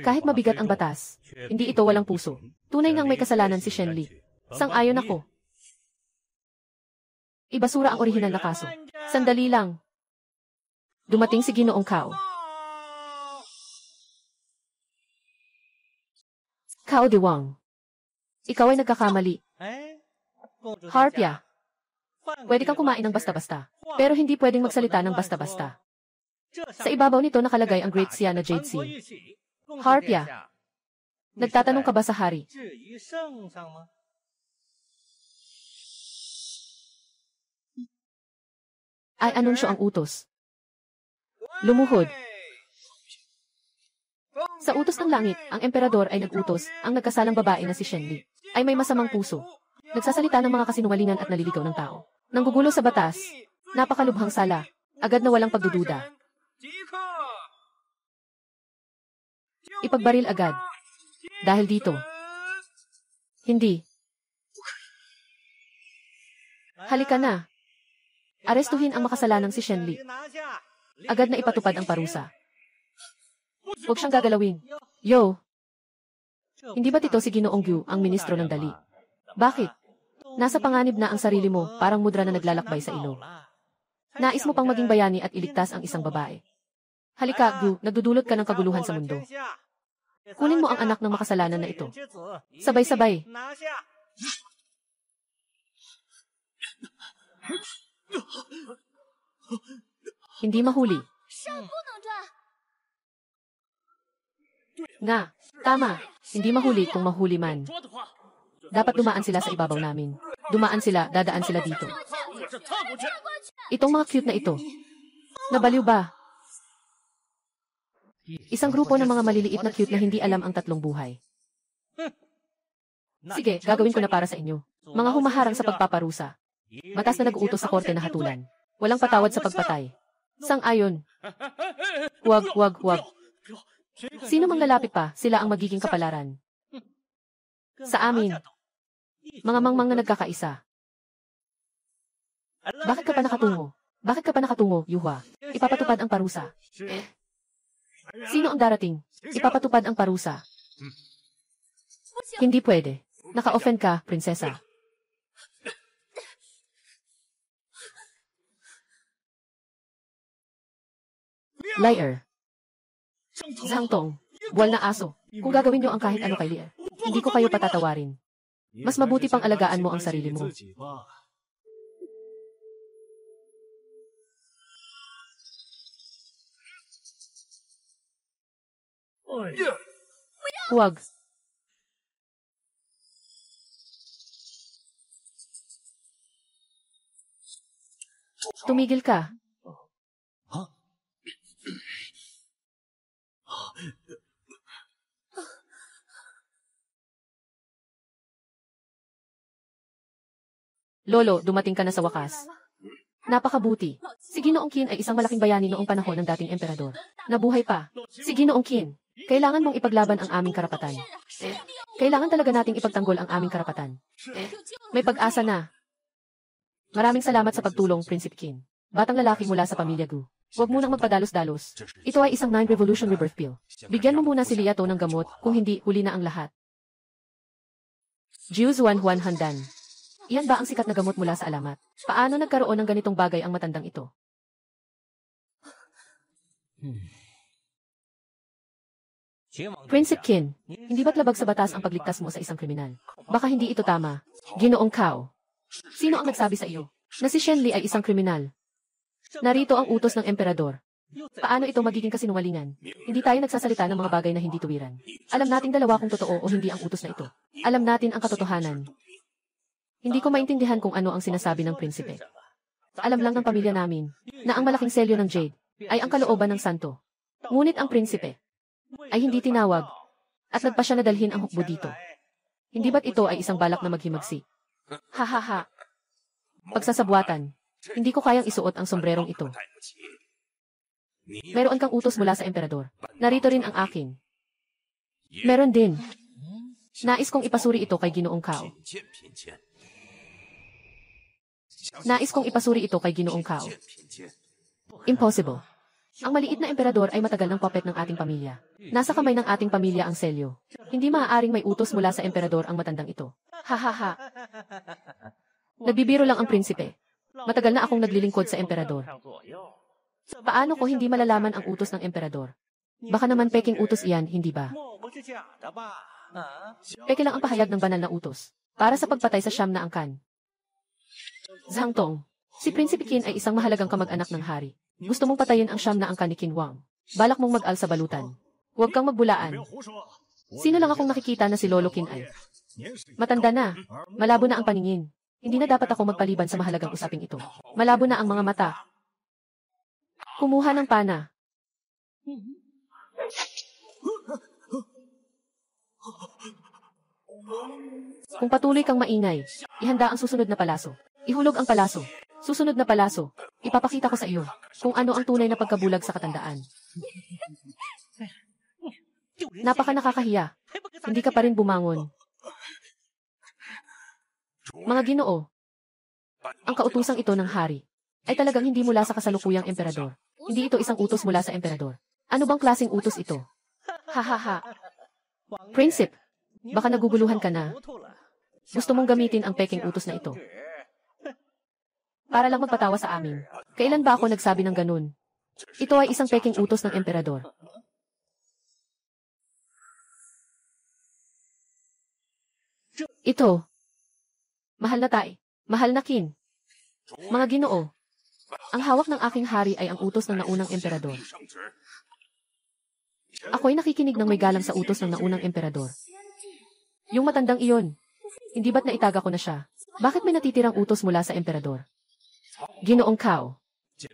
[SPEAKER 1] Kahit mabigat ang batas, hindi ito walang puso. Tunay na ang may kasalanan si Shenli. Sang-ayon ako. Ibasura ang orihinal na kaso. Sandali lang. Dumating si Ginoong Kao. Cao Diwang. Ikaw ay nagkakamali. Harpya. Pwede kang kumain ng basta-basta. Pero hindi pwedeng magsalita ng basta-basta. Sa ibabaw nito nakalagay ang Great Siana Jade Sea. Harpya. Nagtatanong ka ba sa hari? Ay anunsyo ang utos. Lumuhod. Sa utos ng langit, ang emperador ay nag-utos, ang nagkasalang babae na si Shenli ay may masamang puso. Nagsasalita ng mga kasinungalingan at naliligaw ng tao. Nanggugulo sa batas. Napakalubhang sala. Agad na walang pagdududa. Ipagbaril agad. Dahil dito. Hindi. Halika na. Arestuhin ang makasalanang si Shenli. Agad na ipatupad ang parusa. Huwag siyang gagalawin. Yo! Hindi ba't ito si Ginoong Gu, ang ministro ng dali? Bakit? Nasa panganib na ang sarili mo, parang mudra na naglalakbay sa ilog. Nais mo pang maging bayani at iligtas ang isang babae. Halika, Gu, nagdudulot ka ng kaguluhan sa mundo. Kunin mo ang anak ng makasalanan na ito. Sabay-sabay. Hindi mahuli. Nga, tama. Hindi mahuli kung mahuli man. Dapat dumaan sila sa ibabaw namin. Dumaan sila, dadaan sila dito. Itong mga cute na ito. Nabaliw ba? Isang grupo ng mga maliliit na cute na hindi alam ang tatlong buhay. Sige, gagawin ko na para sa inyo. Mga humaharang sa pagpaparusa. Batas na nag-uutos sa korte na hatulan. Walang patawad sa pagpatay. Sang-ayon. Huwag. Sino mang lalapit pa, sila ang magiging kapalaran. Sa amin. Mga mangmang na nagkakaisa. Bakit ka pa nakatungo? Bakit ka pa nakatungo, Yuhua? Ipapatupad ang parusa. Sino ang darating? Ipapatupad ang parusa. Hindi pwede. Naka-offend ka, prinsesa. Liar. Zhangtong. Buwal na aso. Kung gagawin niyo ang kahit ano kay Lier, hindi ko kayo patatawarin. Mas mabuti pang alagaan mo ang sarili mo. Huwag. Tumigil ka. Lolo, dumating ka na sa wakas. Napakabuti. Si Ginoong Qin ay isang malaking bayani noong panahon ng dating emperador. Nabuhay pa. Si Ginoong Qin, kailangan mong ipaglaban ang aming karapatan. Kailangan talaga nating ipagtanggol ang aming karapatan. May pag-asa na. Maraming salamat sa pagtulong, Prinsipe Qin. Batang lalaki mula sa pamilya Gu. Huwag munang magpadalos-dalos. Ito ay isang 9 Revolution Rebirth Pill. Bigyan mo muna si Liato ng gamot, kung hindi, huli na ang lahat. Jiu Zuan Huan Handan. Iyan ba ang sikat na gamot mula sa alamat? Paano nagkaroon ng ganitong bagay ang matandang ito? Prinsipe Qin, hindi ba't labag sa batas ang pagligtas mo sa isang kriminal? Baka hindi ito tama. Ginoong Cao. Sino ang nagsabi sa iyo na si Shen Li ay isang kriminal? Narito ang utos ng emperador. Paano ito magiging kasinungalingan? Hindi tayo nagsasalita ng mga bagay na hindi tuwiran. Alam nating dalawa kung totoo o hindi ang utos na ito. Alam natin ang katotohanan. Hindi ko maintindihan kung ano ang sinasabi ng prinsipe. Alam lang ng pamilya namin na ang malaking selyo ng Jade ay ang kalooban ng santo. Ngunit ang prinsipe ay hindi tinawag at nagpa siya na dalhin ang hukbo dito. Hindi ba't ito ay isang balak na maghimagsik? Ha. Pagsasabuatan. Hindi ko kayang isuot ang sombrerong ito. Meron kang utos mula sa emperador. Narito rin ang akin. Meron din. Nais kong ipasuri ito kay Ginoong Cao. Nais kong ipasuri ito kay Ginoong Cao. Impossible. Ang maliit na emperador ay matagal ng puppet ng ating pamilya. Nasa kamay ng ating pamilya ang selyo. Hindi maaaring may utos mula sa emperador ang matandang ito. Ha. Nagbibiro lang ang prinsipe. Matagal na akong naglilingkod sa emperador. Paano ko hindi malalaman ang utos ng emperador? Baka naman peking utos iyan, hindi ba? Peke lang ang pahayag ng banal na utos. Para sa pagpatay sa Siyam na angkan. Zhangtong, si Prinsipe Qin ay isang mahalagang kamag-anak ng hari. Gusto mong patayin ang Siyam na angkan ni Qin Huang. Balak mong mag-al sa balutan. Huwag kang magbulaan. Sino lang akong nakikita na si Lolo Qin ay? Matanda na. Malabo na ang paningin. Hindi na dapat ako magpaliban sa mahalagang usaping ito. Malabo na ang mga mata. Kumuha ng pana. Kung patuloy kang maingay, ihanda ang susunod na palaso. Ihulog ang palaso. Susunod na palaso. Ipapakita ko sa iyo kung ano ang tunay na pagkabulag sa katandaan. Napaka nakakahiya. Hindi ka pa rin bumangon. Mga Ginoo, ang kautosang ito ng hari ay talagang hindi mula sa kasalukuyang emperador. Hindi ito isang utos mula sa emperador. Ano bang klaseng utos ito? Ha. Prinsipe, baka naguguluhan ka na. Gusto mong gamitin ang peking utos na ito para lang magpatawa sa amin. Kailan ba ako nagsabi ng ganun? Ito ay isang peking utos ng emperador. Ito. Mahal na tay. Mahal na Qin. Mga ginoo. Ang hawak ng aking hari ay ang utos ng naunang emperador. Ako'y nakikinig ng may galang sa utos ng naunang emperador. Yung matandang iyon. Hindi ba't naitaga ko na siya? Bakit may natitirang utos mula sa emperador? Ginoong Cao.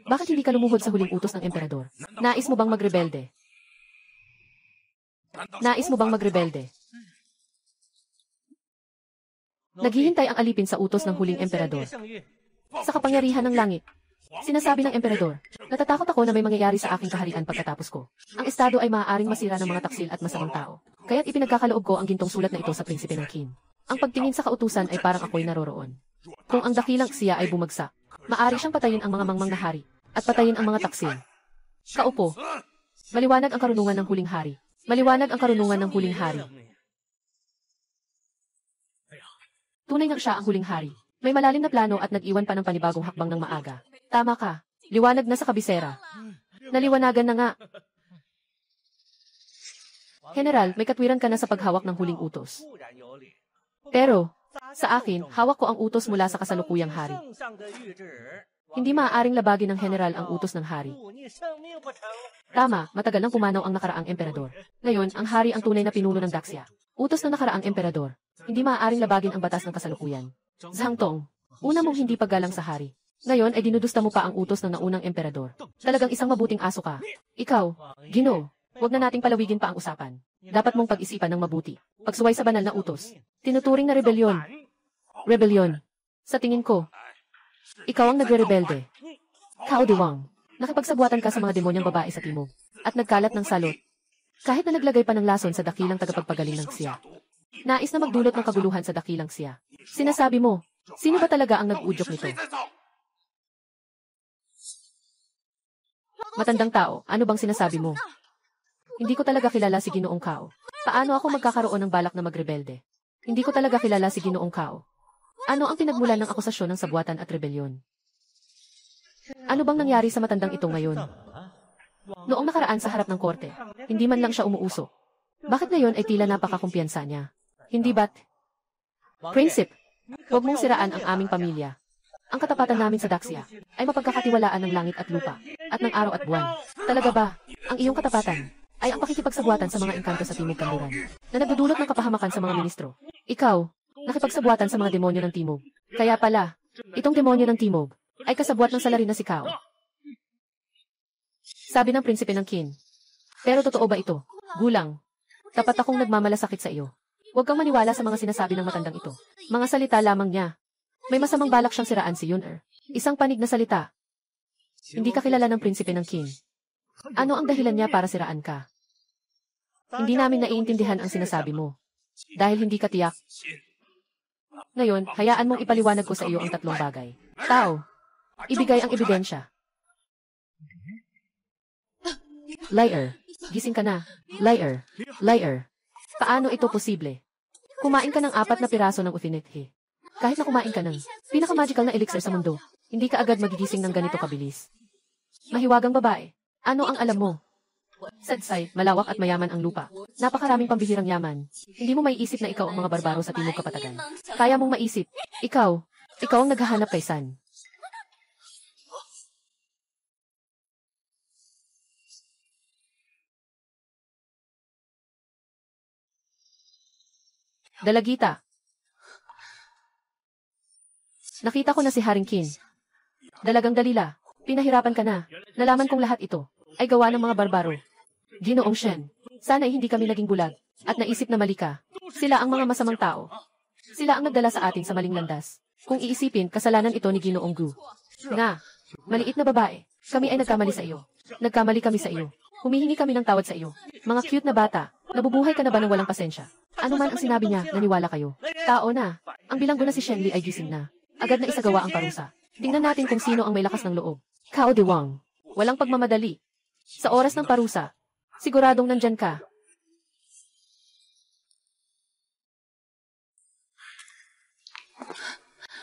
[SPEAKER 1] Bakit hindi ka lumuhod sa huling utos ng emperador? Nais mo bang magrebelde? Nais mo bang magrebelde? Naghihintay ang alipin sa utos ng huling emperador. Sa kapangyarihan ng langit. Sinasabi ng emperador, natatakot ako na may mangyayari sa aking kaharian pagkatapos ko. Ang estado ay maaaring masira ng mga taksil at masamang tao. Kaya't ipinagkakaloob ko ang gintong sulat na ito sa prinsipe ng Qin. Ang pagtingin sa kautusan ay parang ako'y naroroon. Kung ang dakilang siya ay bumagsak, maaari siyang patayin ang mga mangmang na hari, at patayin ang mga taksil. Kaupo. Maliwanag ang karunungan ng huling hari. Maliwanag ang karunungan ng huling hari. Tunay nga siya ang huling hari. May malalim na plano at nag-iwan pa ng panibagong hakbang ng maaga. Tama ka. Liwanag na sa kabisera. Naliwanagan na nga. General, may katwiran ka na sa paghawak ng huling utos. Pero, sa akin, hawak ko ang utos mula sa kasalukuyang hari. Hindi maaaring labagin ng general ang utos ng hari. Tama, matagal nang pumanaw ang nakaraang emperador. Ngayon, ang hari ang tunay na pinuno ng Daxia. Utos ng nakaraang emperador. Hindi maaaring labagin ang batas ng kasalukuyan. Zhang Tong, una mong hindi paggalang sa hari. Ngayon ay dinudusta mo pa ang utos ng naunang emperador. Talagang isang mabuting aso ka. Ikaw, Ginoo, huwag na nating palawigin pa ang usapan. Dapat mong pag-isipan ng mabuti. Pagsuway sa banal na utos. Tinuturing na rebelyon. Rebelyon. Sa tingin ko, ikaw ang nagre-rebelde. Cao Diwang, nakipagsabuatan ka sa mga demonyang babae sa timog, at nagkalat ng salot. Kahit na naglagay pa ng lason sa dakilang tagapagpagaling ng siya. Nais na magdulot ng kaguluhan sa dakilang siya. Sinasabi mo, sino ba talaga ang nag-udyok nito? Matandang tao, ano bang sinasabi mo? Hindi ko talaga kilala si Ginoong Cao. Paano ako magkakaroon ng balak na magrebelde? Hindi ko talaga kilala si Ginoong Cao. Ano ang pinagmulan ng akusasyon ng sabuatan at rebelyon? Ano bang nangyari sa matandang ito ngayon? Noong nakaraan sa harap ng korte, hindi man lang siya umuusok. Bakit ngayon ay tila napakakumpiyansa niya? Hindi ba't? Prinsip, huwag mong siraan ang aming pamilya. Ang katapatan namin sa Daxia ay mapagkakatiwalaan ng langit at lupa, at ng araw at buwan. Talaga ba, ang iyong katapatan ay ang pakikipagsabuatan sa mga engkanto sa Timog Kanluran, na nagdudulot ng kapahamakan sa mga ministro? Ikaw, nakipagsabuatan sa mga demonyo ng Timog. Kaya pala, itong demonyo ng Timog ay kasabwat ng salarin na si Cao. Sabi ng prinsipe ng Qin. Pero totoo ba ito? Gulang, tapat akong nagmamalasakit sa iyo. Huwag kang maniwala sa mga sinasabi ng matandang ito. Mga salita lamang niya. May masamang balak siyang siraan si Yun-er. Isang panig na salita. Hindi ka kilala ng prinsipe ng Qin. Ano ang dahilan niya para siraan ka? Hindi namin naiintindihan ang sinasabi mo. Dahil hindi ka tiyak. Ngayon, hayaan mong ipaliwanag ko sa iyo ang tatlong bagay. Tao, ibigay ang ebidensya. Liar. Gising ka na. Liar. Liar. Paano ito posible? Kumain ka ng 4 na piraso ng ufinethe. Kahit na kumain ka ng pinaka-magical na elixir sa mundo, hindi ka agad magigising ng ganito kabilis. Mahiwagang babae. Ano ang alam mo? Sadsay, malawak at mayaman ang lupa. Napakaraming pambihirang yaman. Hindi mo maiisip na ikaw ang mga barbaro sa Timog Kapatagan. Kaya mong maisip. Ikaw ang naghahanap kay San. Dalagita. Nakita ko na si Haring Qin. Dalagang dalila. Pinahirapan ka na. Nalaman kong lahat ito ay gawa ng mga barbaro. Ginoong Shen, sana ay hindi kami naging bulag at naisip na mali ka. Sila ang mga masamang tao. Sila ang nagdala sa atin sa maling landas. Kung iisipin, kasalanan ito ni Ginoong Gu. Nga, maliit na babae. Kami ay nagkamali sa iyo. Nagkamali kami sa iyo. Humihingi kami ng tawad sa iyo. Mga cute na bata, nabubuhay ka na ba ng walang pasensya? Ano man ang sinabi niya, naniwala kayo. Tao na. Ang bilanggo na si Shen Li ay gising na. Agad na isagawa ang parusa. Tingnan natin kung sino ang may lakas ng loob. Cao Diwang. Walang pagmamadali. Sa oras ng parusa, siguradong nandyan ka.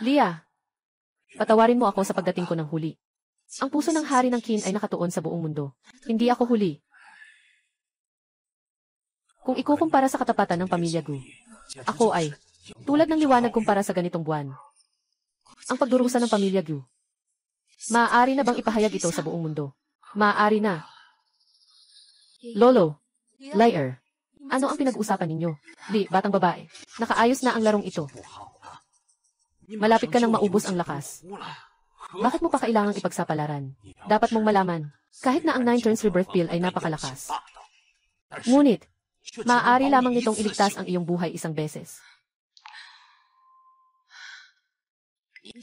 [SPEAKER 1] Lia, patawarin mo ako sa pagdating ko ng huli. Ang puso ng hari ng Qin ay nakatuon sa buong mundo. Hindi ako huli. Kung ikukumpara sa katapatan ng pamilya Gu, ako ay Tulad ng liwanag kumpara sa ganitong buwan. Ang pagdurusa ng pamilya Gu. Maaari na bang ipahayag ito sa buong mundo? Maaari na. Lolo. Liar. Ano ang pinag-uusapan ninyo? Li, batang babae. Nakaayos na ang larong ito. Malapit ka nang maubos ang lakas. Bakit mo pa kailangang ipagsapalaran? Dapat mong malaman, kahit na ang 9 turns rebirth pill ay napakalakas. Ngunit, maaari lamang nitong iligtas ang iyong buhay isang beses.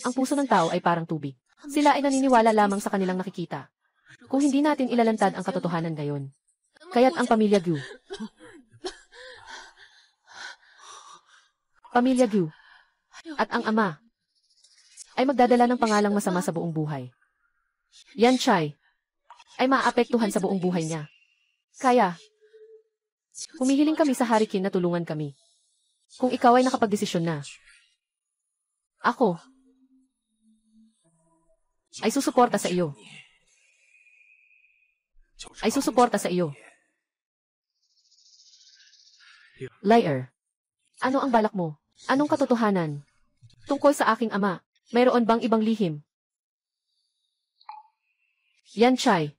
[SPEAKER 1] Ang puso ng tao ay parang tubig. Sila ay naniniwala lamang sa kanilang nakikita. Kung hindi natin ilalantad ang katotohanan ngayon, kaya't ang pamilya Gu. Pamilya Gu. At ang ama ay magdadala ng pangalang masama sa buong buhay. Yan Chai ay maaapektuhan sa buong buhay niya. Kaya, humihiling kami sa Harikin na tulungan kami. Kung ikaw ay nakapagdesisyon na, ako ay susuporta sa iyo. Ay susuporta sa iyo. Liar. Ano ang balak mo? Anong katotohanan? Tungkol sa aking ama, mayroon bang ibang lihim? Yan Chai.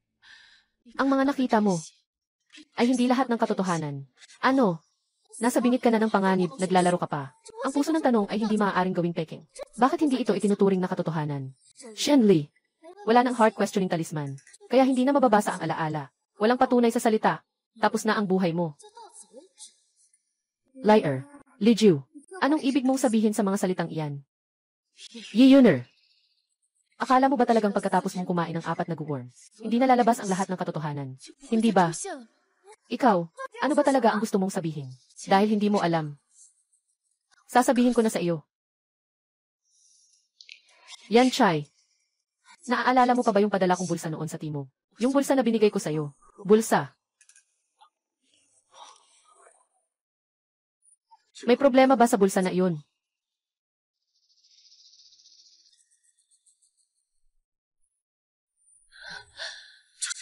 [SPEAKER 1] Ang mga nakita mo ay hindi lahat ng katotohanan. Ano? Nasa bingit ka na ng panganib, naglalaro ka pa. Ang puso ng tanong ay hindi maaaring gawing peking. Bakit hindi ito itinuturing na katotohanan? Shen Li. Wala nang heart questioning talisman. Kaya hindi na mababasa ang alaala. Walang patunay sa salita. Tapos na ang buhay mo. Liar. Li Jiu. Anong ibig mong sabihin sa mga salitang iyan? Yi Yuner. Akala mo ba talagang pagkatapos mong kumain ng 4 na worm, hindi na lalabas ang lahat ng katotohanan? Hindi ba? Ikaw, ano ba talaga ang gusto mong sabihin? Dahil hindi mo alam. Sasabihin ko na sa iyo. Yan Chai. Naaalala mo pa ba yung padala kong bulsa noon sa timog? Yung bulsa na binigay ko sa iyo. Bulsa. May problema ba sa bulsa na iyon?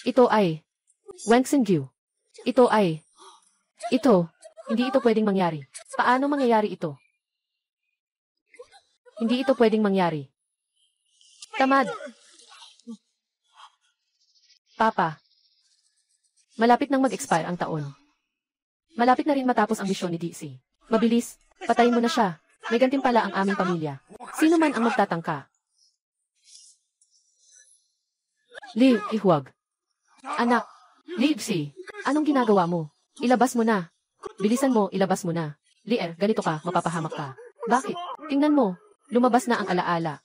[SPEAKER 1] Ito ay Wang Xingyu. Ito ay hindi ito pwedeng mangyari. Paano mangyayari ito? Hindi ito pwedeng mangyari. Tamad. Papa. Malapit nang mag-expire ang taon. Malapit na rin matapos ang misyon ni DC. Mabilis, patayin mo na siya. May gantimpala ang aming pamilya. Sino man ang magtatangka. Li, ihuwag. Anak, Li Xi, anong ginagawa mo? Ilabas mo na. Bilisan mo, ilabas mo na. Lier, ganito ka, mapapahamak ka. Bakit? Tingnan mo, lumabas na ang alaala.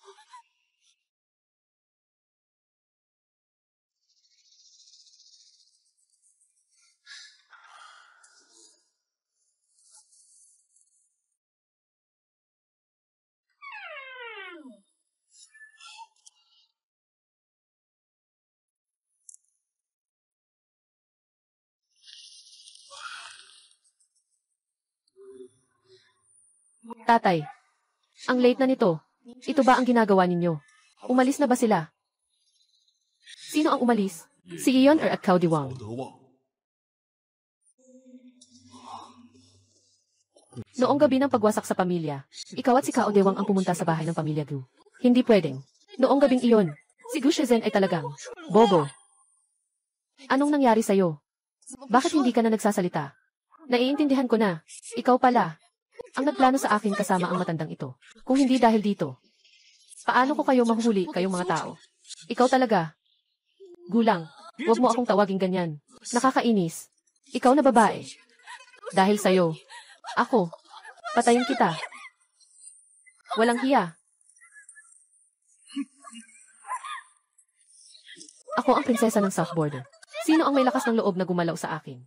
[SPEAKER 1] Tatay, ang late na nito. Ito ba ang ginagawa ninyo? Umalis na ba sila? Sino ang umalis? Si Ion or at Cao Diwang? Noong gabi ng pagwasak sa pamilya, ikaw at si Cao Dewang ang pumunta sa bahay ng pamilya Gu. Hindi pwedeng. Noong gabing iyon, si Gu Shizhen ay talagang bobo. Anong nangyari sa'yo? Bakit hindi ka na nagsasalita? Naiintindihan ko na. Ikaw pala ang nagplano sa akin kasama ang matandang ito. Kung hindi dahil dito, paano ko kayo mahuhuli kayong mga tao? Ikaw talaga. Gulang, huwag mo akong tawaging ganyan. Nakakainis. Ikaw na babae. Dahil sa'yo, ako, patayin kita. Walang hiya. Ako ang prinsesa ng South Border. Sino ang may lakas ng loob na gumalaw sa akin?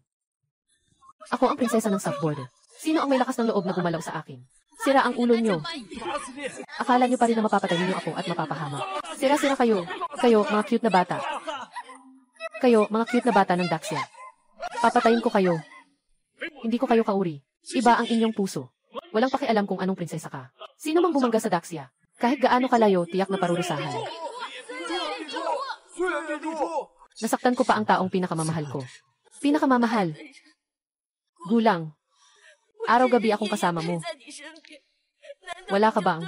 [SPEAKER 1] Ako ang prinsesa ng South Border. Sino ang may lakas ng loob na gumalaw sa akin? Sira ang ulo nyo. Akala nyo pa rin na mapapatay niyo ako at mapapahamak. Sira-sira kayo. Kayo, mga cute na bata. Kayo, mga cute na bata ng Daxia. Papatayin ko kayo. Hindi ko kayo kauri. Iba ang inyong puso. Walang pakialam kung anong prinsesa ka. Sino mang bumangga sa Daxia? Kahit gaano kalayo, tiyak na parurusahan. Nasaktan ko pa ang taong pinakamamahal ko. Pinakamamahal. Gulang. Araw-gabi akong kasama mo. Wala ka bang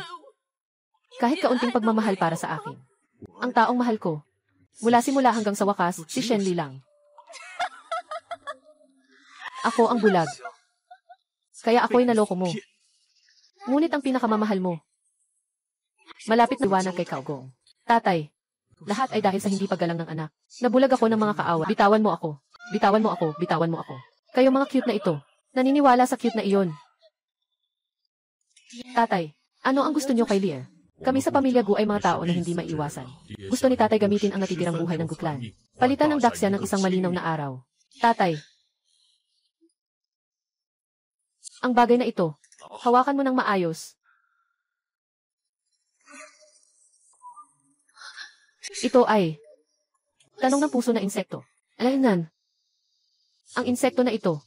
[SPEAKER 1] kahit kaunting pagmamahal para sa akin? Ang taong mahal ko, mula simula hanggang sa wakas, si Shenli lang. Ako ang bulag. Kaya ako'y naloko mo. Ngunit ang pinakamamahal mo, malapit na iwanan kay Kaogong. Tatay, lahat ay dahil sa hindi paggalang ng anak. Nabulag ako ng mga kaawa. Bitawan mo ako. Bitawan mo ako. Bitawan mo ako. Kayo mga cute na ito. Naniniwala sa cute na iyon. Tatay, ano ang gusto niyo kay Lear? Kami sa pamilya Gu ay mga tao na hindi maiiwasan. Gusto ni tatay gamitin ang natitirang buhay ng Gu clan. Palitan ng Daxia ng isang malinaw na araw. Tatay, ang bagay na ito, hawakan mo ng maayos. Ito ay tanong ng puso na insekto. Alaynan. Ang insekto na ito,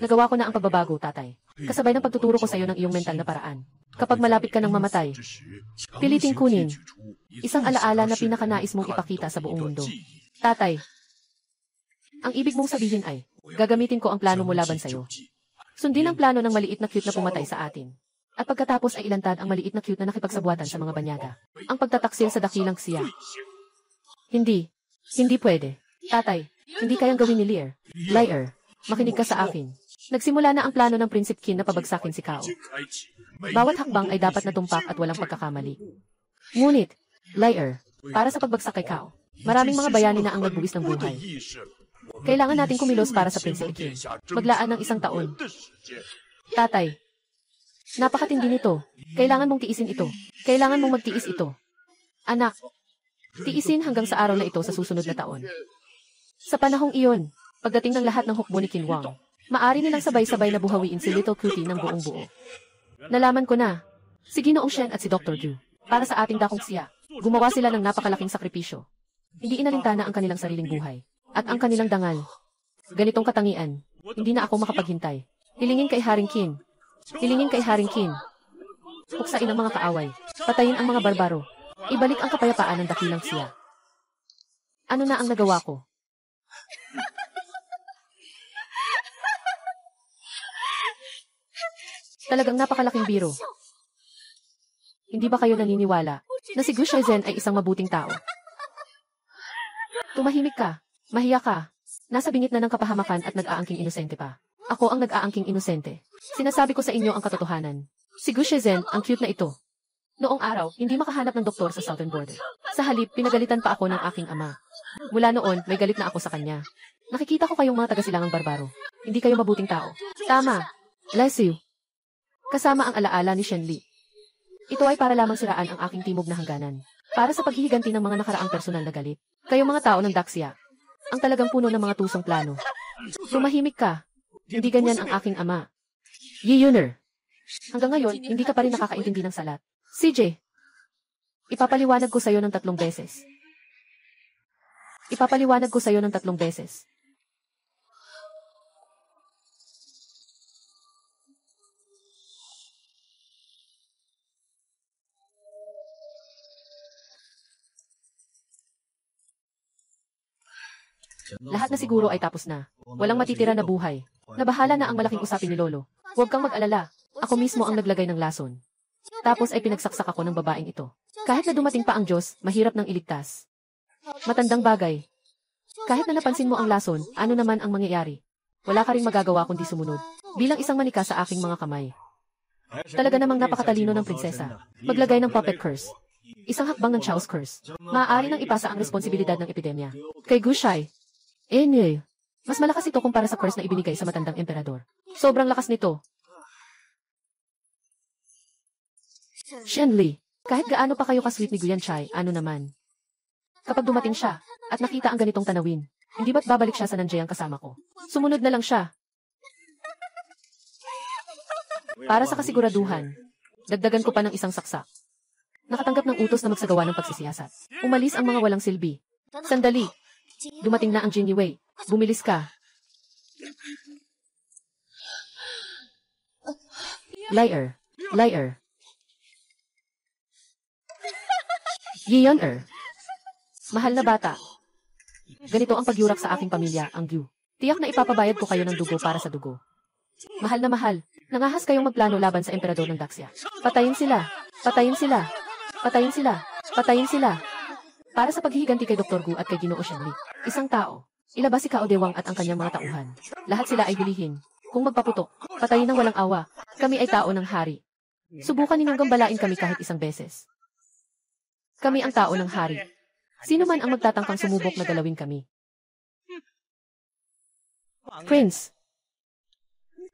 [SPEAKER 1] nagawa ko na ang pagbabago, tatay. Kasabay ng pagtuturo ko sa iyo ng iyong mental na paraan. Kapag malapit ka ng mamatay, piliting kunin isang alaala na pinakanais mong ipakita sa buong mundo. Tatay, ang ibig mong sabihin ay, gagamitin ko ang plano mo laban sa iyo. Sundin ang plano ng maliit na cute na pumatay sa atin. At pagkatapos ay ilantad ang maliit na cute na nakipagsabuatan sa mga banyaga. Ang pagtataksil sa dakilang siya. Hindi pwede. Tatay, hindi kayang gawin ni Lear. Liar, makinig ka sa akin. Nagsimula na ang plano ng Prinsip Qin na pabagsakin si Cao. Bawat hakbang ay dapat natumpak at walang pagkakamali. Ngunit, liar, para sa pagbagsak kay Cao, maraming mga bayani na ang nagbuwis ng buhay. Kailangan nating kumilos para sa Prinsip Qin. Maglaan ng 1 taon. Tatay, napakatindi nito. Kailangan mong tiisin ito. Kailangan mong magtiis ito. Anak, tiisin hanggang sa araw na ito sa susunod na taon. Sa panahong iyon, pagdating ng lahat ng hukbo ni Qin Wang, maari nilang sabay-sabay na buhawiin si Little Cutie ng buong buo. Nalaman ko na, si Ginoong Shen at si Dr. Ju, para sa ating dakong siya, gumawa sila ng napakalaking sakripisyo. Hindi inalintana ang kanilang sariling buhay, at ang kanilang dangal. Ganitong katangian, hindi na ako makapaghintay. Hilingin kay Haring Qin. Hilingin kay Haring Qin. Puksain ang mga kaaway, patayin ang mga barbaro, ibalik ang kapayapaan ng dakilang siya. Ano na ang nagawa ko? Talagang napakalaking biro. Hindi ba kayo naniniwala na si Gu Shaizhen ay isang mabuting tao? Tumahimik ka, mahiya ka, nasa bingit na ng kapahamakan at nag-aangking inosente pa. Ako ang nag-aangking inosente. Sinasabi ko sa inyo ang katotohanan. Si Gu Shaizhen, ang cute na ito. Noong araw, hindi makahanap ng doktor sa Southern Border. Sa halip, pinagalitan pa ako ng aking ama. Mula noon, may galit na ako sa kanya. Nakikita ko kayong mga taga-silangang barbaro. Hindi kayo mabuting tao. Tama. Bless you. Kasama ang alaala ni Shenli. Ito ay para lamang siraan ang aking timog na hangganan. Para sa paghihiganti ng mga nakaraang personal na galit. Kayong mga tao ng Daxia, ang talagang puno ng mga tusong plano. Tumahimik ka. Hindi ganyan ang aking ama. Yi Yuner. Hanggang ngayon, hindi ka pa rin nakakaintindi ng salat. CJ, ipapaliwanag ko sa'yo ng 3 beses. Ipapaliwanag ko sa'yo ng 3 beses. Lahat na siguro ay tapos na. Walang matitira na buhay. Nabahala na ang malaking usapin ni Lolo. Huwag kang mag-alala. Ako mismo ang naglagay ng lason. Tapos ay pinagsaksak ako ng babaeng ito. Kahit na dumating pa ang Diyos, mahirap nang iligtas. Matandang bagay. Kahit na napansin mo ang lason, ano naman ang mangyayari? Wala ka ring magagawa kundi sumunod. Bilang isang manika sa aking mga kamay. Talaga namang napakatalino ng prinsesa. Maglagay ng puppet curse. Isang hakbang ng Chao's curse. Maaari nang ipasa ang responsibilidad ng epidemya. Kay Gu Shai. Mas malakas ito kumpara sa curse na ibinigay sa matandang emperador. Sobrang lakas nito. Shenli, kahit gaano pa kayo kasweet ni Guyan Chai, ano naman? Kapag dumating siya, at nakita ang ganitong tanawin, hindi ba't babalik siya sa nandiyan kasama ko? Sumunod na lang siya. Para sa kasiguraduhan, dagdagan ko pa ng 1 saksak. Nakatanggap ng utos na magsagawa ng pagsisiyasat. Umalis ang mga walang silbi. Sandali. Dumating na ang Jin Wei. Bumilis ka. Liar. Liar. Yeoner. Mahal na bata. Ganito ang pagyurak sa aking pamilya, ang Gyu. Tiyak na ipapabayad ko kayo ng dugo para sa dugo. Mahal na mahal. Nangahas kayong magplano laban sa emperador ng Daxia. Patayin sila. Patayin sila! Patayin sila! Patayin sila! Para sa paghihiganti kay Dr. Gu at kay Ginoo Shenli, isang tao, ilabas si Cao Dewang at ang kanyang mga tauhan. Lahat sila ay hulihin. Kung magpaputok, patayin ng walang awa. Kami ay tao ng hari. Subukan ninyong gambalain kami kahit isang beses. Kami ang tao ng hari. Sino man ang magtatangkang sumubok na galawin kami. Prince,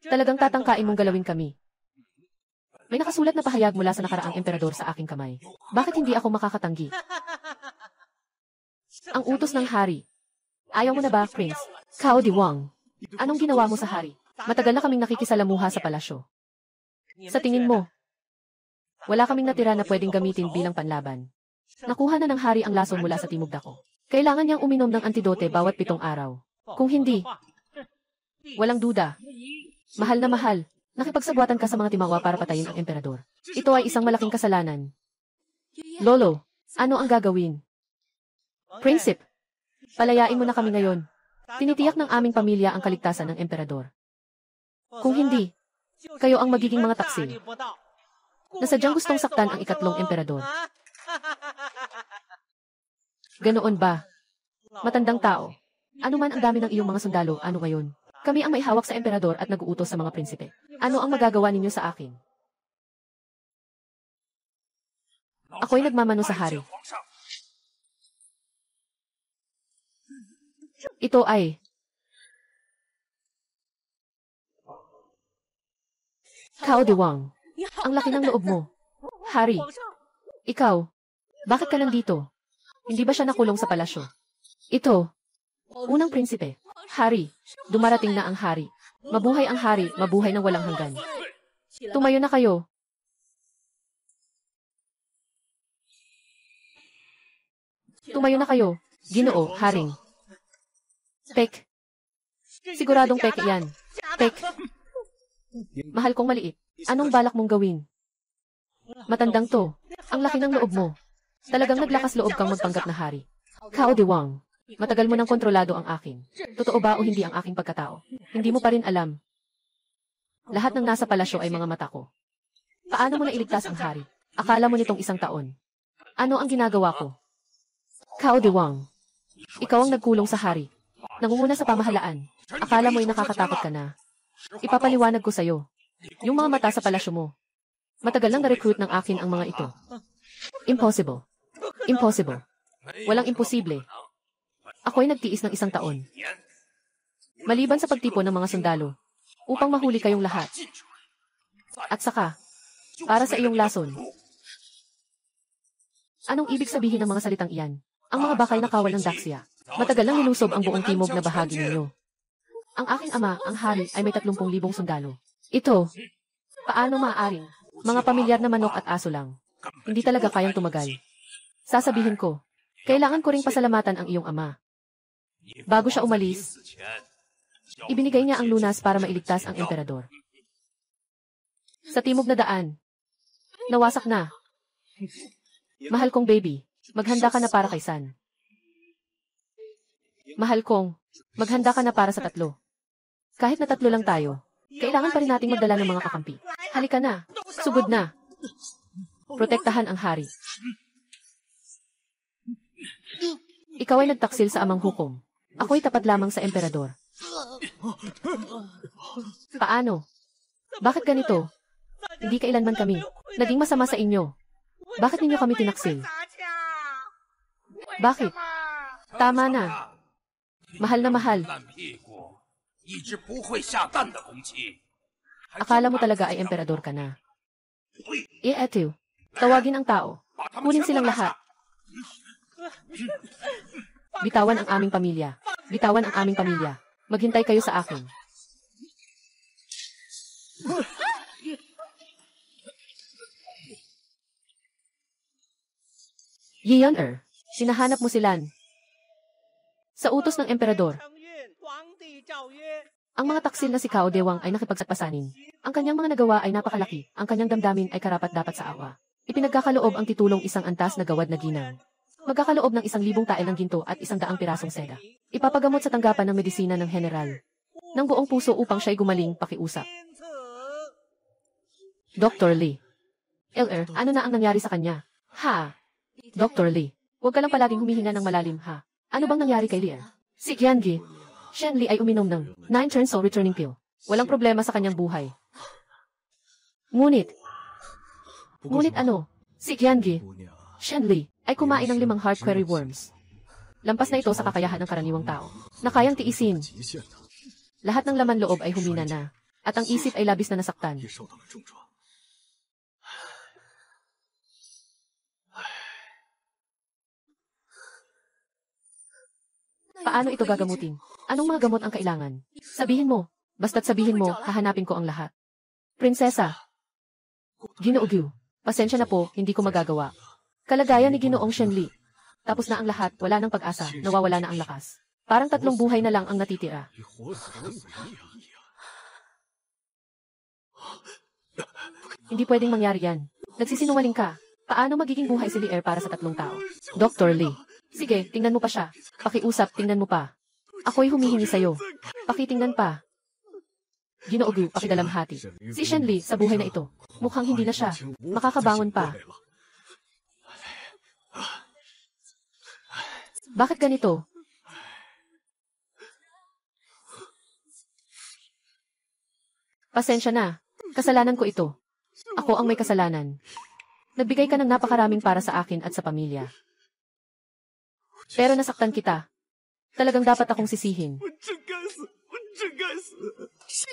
[SPEAKER 1] talagang tatangkain mong galawin kami. May nakasulat na pahayag mula sa nakaraang emperador sa aking kamay. Bakit hindi ako makakatanggi? Ang utos ng hari. Ayaw mo na ba, Prince? Cao Dewang, anong ginawa mo sa hari? Matagal na kaming nakikisalamuha sa palasyo. Sa tingin mo, wala kaming natira na pwedeng gamitin bilang panlaban. Nakuha na ng hari ang lason mula sa Timog Dako. Kailangan niyang uminom ng antidote bawat 7 araw. Kung hindi, walang duda. Mahal na mahal, nakipagsabwatan ka sa mga timawa para patayin ang emperador. Ito ay isang malaking kasalanan. Lolo, ano ang gagawin? Prinsip, palayain mo na kami ngayon. Tinitiyak ng aming pamilya ang kaligtasan ng emperador. Kung hindi, kayo ang magiging mga taksil. Nasadyang gustong saktan ang ikatlong emperador. Ganoon ba? Matandang tao. Ano man ang dami ng iyong mga sundalo, ano ngayon? Kami ang maihawak sa emperador at nag-uutos sa mga prinsipe. Ano ang magagawa ninyo sa akin? Ako'y nagmamano sa hari. Ito ay Cao Dewang. Ang laki ng loob mo. Hari, ikaw, bakit ka nandito? Hindi ba siya nakulong sa palasyo? Ito, unang prinsipe. Hari, dumarating na ang hari. Mabuhay ang hari, mabuhay ng walang hanggan. Tumayo na kayo. Tumayo na kayo, Ginoo, Haring. Pek. Siguradong pek yan. Pek. Mahal kong maliit. Anong balak mong gawin? Matandang to. Ang laki ng loob mo. Talagang naglakas loob kang magpanggap na hari. Cao Dewang, matagal mo nang kontrolado ang akin. Totoo ba o hindi ang aking pagkatao? Hindi mo pa rin alam. Lahat ng nasa palasyo ay mga mata ko. Paano mo nailigtas ang hari? Akala mo nitong 1 taon. Ano ang ginagawa ko? Cao Dewang, ikaw ang nagkulong sa hari. Nangunguna sa pamahalaan. Akala mo'y nakakatakot ka na. Ipapaliwanag ko sa'yo. Yung mga mata sa palasyo mo. Matagal nang na-recruit ng akin ang mga ito. Impossible. Impossible. Walang imposible. Ako'y nagtiis ng 1 taon. Maliban sa pagtipon ng mga sundalo, upang mahuli kayong lahat. At saka, para sa iyong lason. Anong ibig sabihin ng mga salitang iyan? Ang mga bakal na kawal ng Daxia. Matagal nang nilusob ang buong timog na bahagi ninyo. Ang aking ama, ang hari, ay may 30,000 sundalo. Ito, paano maaaring? Mga pamilyar na manok at aso lang. Hindi talaga kayang tumagal. Sasabihin ko, kailangan ko ring pasalamatan ang iyong ama. Bago siya umalis, ibinigay niya ang lunas para mailigtas ang emperador. Sa timog na daan, nawasak na. Mahal kong baby, maghanda ka na para kay San. Mahal kong, maghanda ka na para sa 3. Kahit na 3 lang tayo, kailangan pa rin nating magdala ng mga kakampi. Halika na, sugod na. Protektahan ang hari. Ikaw ay nagtaksil sa amang hukom. Ako'y tapat lamang sa emperador. Paano? Bakit ganito? Hindi kailanman kami naging masama sa inyo. Bakit ninyo kami tinaksil? Bakit? Tama na. Mahal na mahal. Akala mo talaga ay emperador ka na. Eto, tawagin ang tao. Kunin silang lahat. Bitawan ang aming pamilya. Bitawan ang aming pamilya. Maghintay kayo sa akin. Yian sinahanap mo si Lan. Sa utos ng emperador, ang mga taksil na si Cao Dewang ay nakipagsatpasanin. Ang kanyang mga nagawa ay napakalaki, ang kanyang damdamin ay karapat-dapat sa awa. Ipinagkakaloob ang titulong 1 antas na gawad na ginang. Magkakaloob ng 1,000 tael ng ginto at 100 pirasong seda. Ipapagamot sa tanggapan ng medisina ng general. Ng buong puso upang siya'y gumaling pakiusap. Dr. Lee. LR, ano na ang nangyari sa kanya? Ha? Dr. Lee, huwag ka lang palaging humihinga ng malalim, ha? Ano bang nangyari kay Lee? Si Qiangi. Shen Li ay uminom ng 9 turn soul returning pill. Walang problema sa kanyang buhay. Ngunit ano? Si Qiangi, Shen Li, ay kumain ng 5 heart quarry worms. Lampas na ito sa kakayahan ng karaniwang tao na kayang tiisin. Lahat ng laman loob ay humina na, at ang isip ay labis na nasaktan. Paano ito gagamutin? Anong mga gamot ang kailangan? Sabihin mo. Basta't sabihin mo, hahanapin ko ang lahat. Prinsesa. Ginoo Gu. Pasensya na po, hindi ko magagawa. Kalagayan ni Ginoong Shen Li. Tapos na ang lahat, wala nang pag-asa, nawawala na ang lakas. Parang 3 buhay na lang ang natitira. Hindi pwedeng mangyari yan. Nagsisinungaling ka. Paano magiging buhay si Lier para sa 3 tao? Dr. Lee. Sige, tingnan mo pa siya. Pakiusap, tingnan mo pa. Ako'y humihingi sa'yo. Pakitingnan pa. Ginoo Gu, pakidalamhati. Si Shen Li, sa buhay na ito, mukhang hindi na siya. Makakabangon pa. Bakit ganito? Pasensya na. Kasalanan ko ito. Ako ang may kasalanan. Nagbigay ka ng napakaraming para sa akin at sa pamilya. Pero nasaktan kita. Talagang dapat akong sisihin.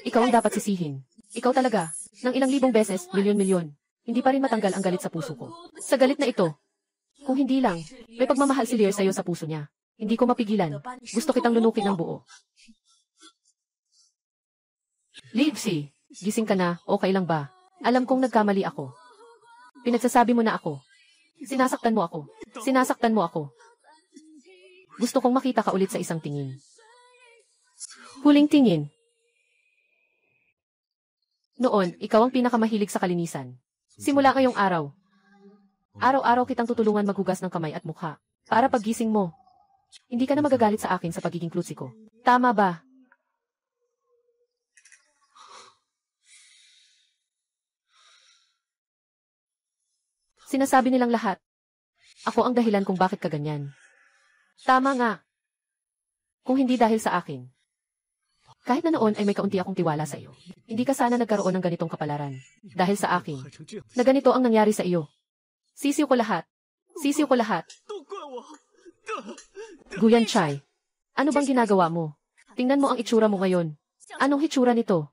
[SPEAKER 1] Ikaw ang dapat sisihin. Ikaw talaga. Nang ilang libong beses, milyon-milyon. Hindi pa rin matanggal ang galit sa puso ko. Sa galit na ito. Kung hindi lang, may pagmamahal si Lier sa'yo sa puso niya. Hindi ko mapigilan. Gusto kitang lunukin ng buo. Lipsy, gising ka na, okay lang ba? Alam kong nagkamali ako. Pinagsasabi mo na ako. Sinasaktan mo ako. Sinasaktan mo ako. Gusto kong makita ka ulit sa isang tingin. Huling tingin. Noon, ikaw ang pinakamahilig sa kalinisan. Simula ngayong araw. Araw-araw kitang tutulungan maghugas ng kamay at mukha. Para paggising mo, hindi ka na magagalit sa akin sa pagiging klutsi ko. Tama ba? Sinasabi nilang lahat. Ako ang dahilan kung bakit ka ganyan. Tama nga. Kung hindi dahil sa akin. Kahit na noon ay may kaunti akong tiwala sa iyo. Hindi ka sana nagkaroon ng ganitong kapalaran. Dahil sa akin. Na ganito ang nangyari sa iyo. Sisiw ko lahat. Sisiw ko lahat. Guyan Chai. Ano bang ginagawa mo? Tingnan mo ang itsura mo ngayon. Anong hitsura nito?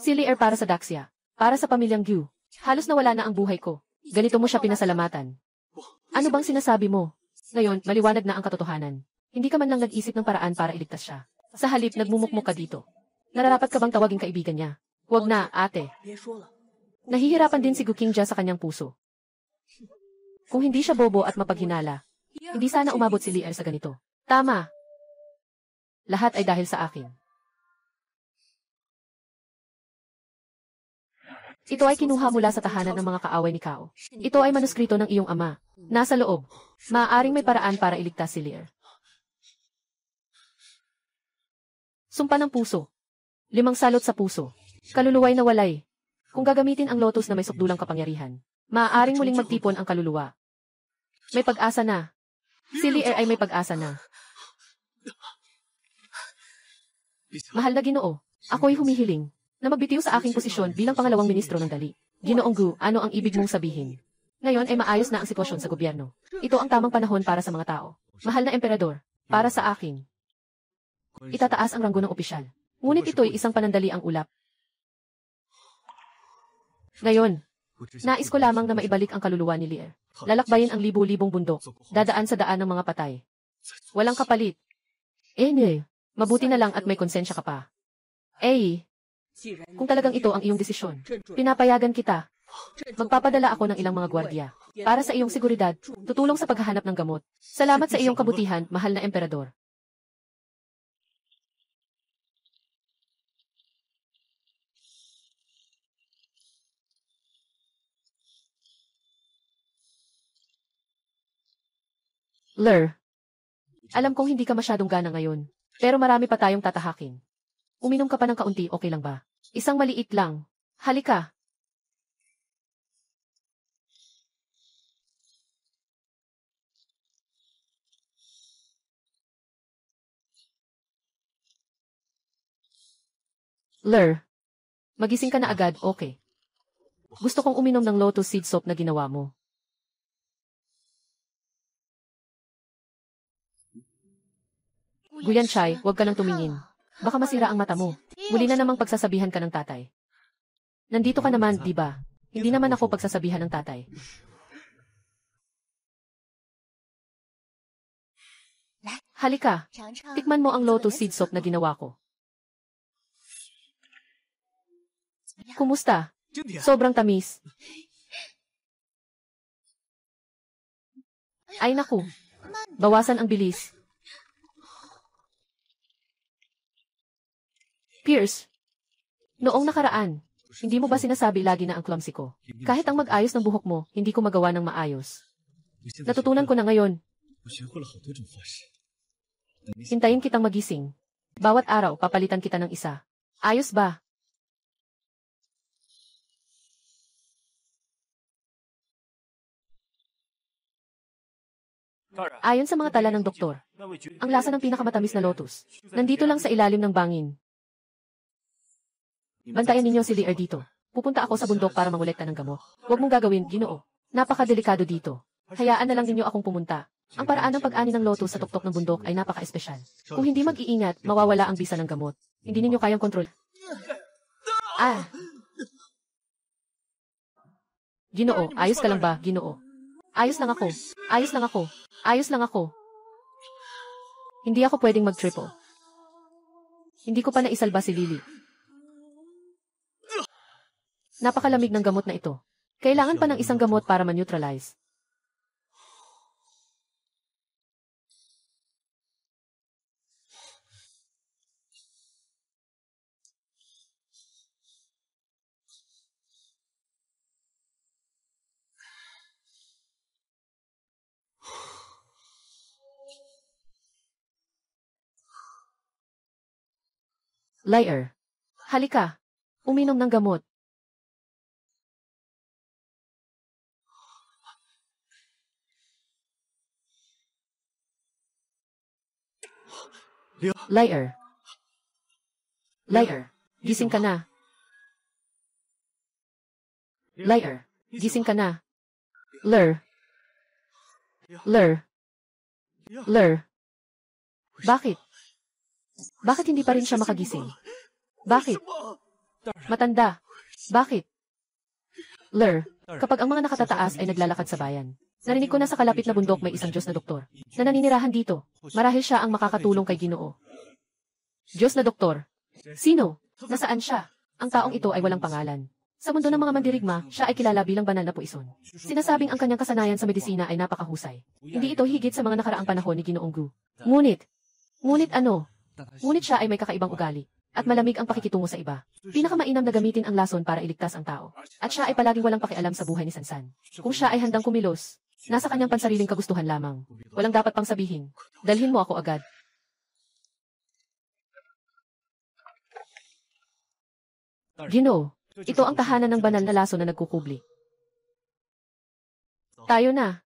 [SPEAKER 1] Si Lier para sa Daxia. Para sa pamilyang Gu. Halos nawala na ang buhay ko. Ganito mo siya pinasalamatan. Ano bang sinasabi mo? Ngayon, maliwanag na ang katotohanan. Hindi ka man lang nag-isip ng paraan para iligtas siya. Sa halip, nagmumukmuk ka dito. Nararapat ka bang tawaging kaibigan niya? Huwag na, ate. Nahihirapan din si Gu Qingja sa kanyang puso. Kung hindi siya bobo at mapaghinala, hindi sana umabot si Lier sa ganito. Tama. Lahat ay dahil sa akin. Ito ay kinuha mula sa tahanan ng mga kaaway ni Kao. Ito ay manuskrito ng iyong ama. Nasa loob. Maaaring may paraan para iligtas si Lier. Sumpa ng puso. 5 salot sa puso. Kaluluway na walay. Kung gagamitin ang lotus na may sukdulang kapangyarihan, maaaring muling magtipon ang kaluluwa. May pag-asa na. Si Lier ay may pag-asa na. Mahal na Ginoo, ako'y humihiling na magbitiw sa aking posisyon bilang pangalawang ministro ng dali. Ginoong Gu, ano ang ibig mong sabihin? Ngayon ay maayos na ang sitwasyon sa gobyerno. Ito ang tamang panahon para sa mga tao. Mahal na emperador, para sa akin. Itataas ang ranggo ng opisyal. Ngunit ito'y isang panandaliang ulap. Ngayon, nais ko lamang na maibalik ang kaluluwa ni Lier. Lalakbayin ang libu-libong bundok, dadaan sa daan ng mga patay. Walang kapalit. Mabuti na lang at may konsensya ka pa. Kung talagang ito ang iyong desisyon, pinapayagan kita. Magpapadala ako ng ilang mga gwardya. Para sa iyong seguridad, tutulong sa paghahanap ng gamot. Salamat sa iyong kabutihan, mahal na emperador. Ler, alam kong hindi ka masyadong gana ngayon, pero marami pa tayong tatahakin. Uminom ka pa ng kaunti, okay lang ba? Isang maliit lang. Halika. Ler, magising ka na agad, okay. Gusto kong uminom ng lotus seed soap na ginawa mo. Guyan Chai, huwag ka nang tumingin. Baka masira ang mata mo. Muli na namang pagsasabihan ka ng tatay. Nandito ka naman, di ba? Hindi naman ako pagsasabihan ng tatay. Halika, tikman mo ang lotus seed soap na ginawa ko. Kumusta? Sobrang tamis. Ay naku, bawasan ang bilis. Pierce, noong nakaraan, hindi mo ba sinasabi lagi na ang clumsy ko? Kahit ang mag-ayos ng buhok mo, hindi ko magawa ng maayos. Natutunan ko na ngayon. Hintayin kitang magising. Bawat araw, papalitan kita ng isa. Ayos ba? Ayon sa mga tala ng doktor, ang lasa ng pinakamatamis na lotus, nandito lang sa ilalim ng bangin. Bantayan ninyo si Lear dito. Pupunta ako sa bundok para mangolekta ng gamot. Huwag mong gagawin, Ginoo. Napakadelikado dito. Hayaan na lang ninyo akong pumunta. Ang paraan ng pag-ani ng lotus sa tuktok ng bundok ay napaka-espesyal. Kung hindi mag-iingat, mawawala ang bisa ng gamot. Hindi ninyo kayang kontrol. Ginoo, ayos ka lang ba, Ginoo? Ayos lang ako. Ayos lang ako. Ayos lang ako. Hindi ako pwedeng mag-triple. Hindi ko pa naisalba si Lily. Napakalamig ng gamot na ito. Kailangan pa ng isang gamot para ma-neutralize. Liar. Halika. Uminom ng gamot. Liar. Liar. Gising ka na. Liar. Gising ka na. Ler. Ler. Ler. Bakit? Bakit hindi pa rin siya makagising? Bakit? Matanda. Bakit? Ler, kapag ang mga nakatataas ay naglalakad sa bayan. Narinig ko na sa kalapit na bundok may isang Diyos na doktor na naninirahan dito. Marahil siya ang makakatulong kay Ginoo. Diyos na doktor. Sino? Nasaan siya? Ang taong ito ay walang pangalan. Sa mundo ng mga mandirigma, siya ay kilala bilang banal na puison. Sinasabing ang kanyang kasanayan sa medisina ay napakahusay. Hindi ito higit sa mga nakaraang panahon ni Ginoong Gu. Ngunit ano? Ngunit siya ay may kakaibang ugali. At malamig ang pakikitungo sa iba. Pinakamainam na gamitin ang lason para iligtas ang tao. At siya ay palaging walang pakialam sa buhay ni Sansan. Kung siya ay handang kumilos, nasa kanyang pansariling kagustuhan lamang. Walang dapat pang sabihin. Dalhin mo ako agad. Ginoo, ito ang tahanan ng banal na lason na nagkukubli. Tayo na.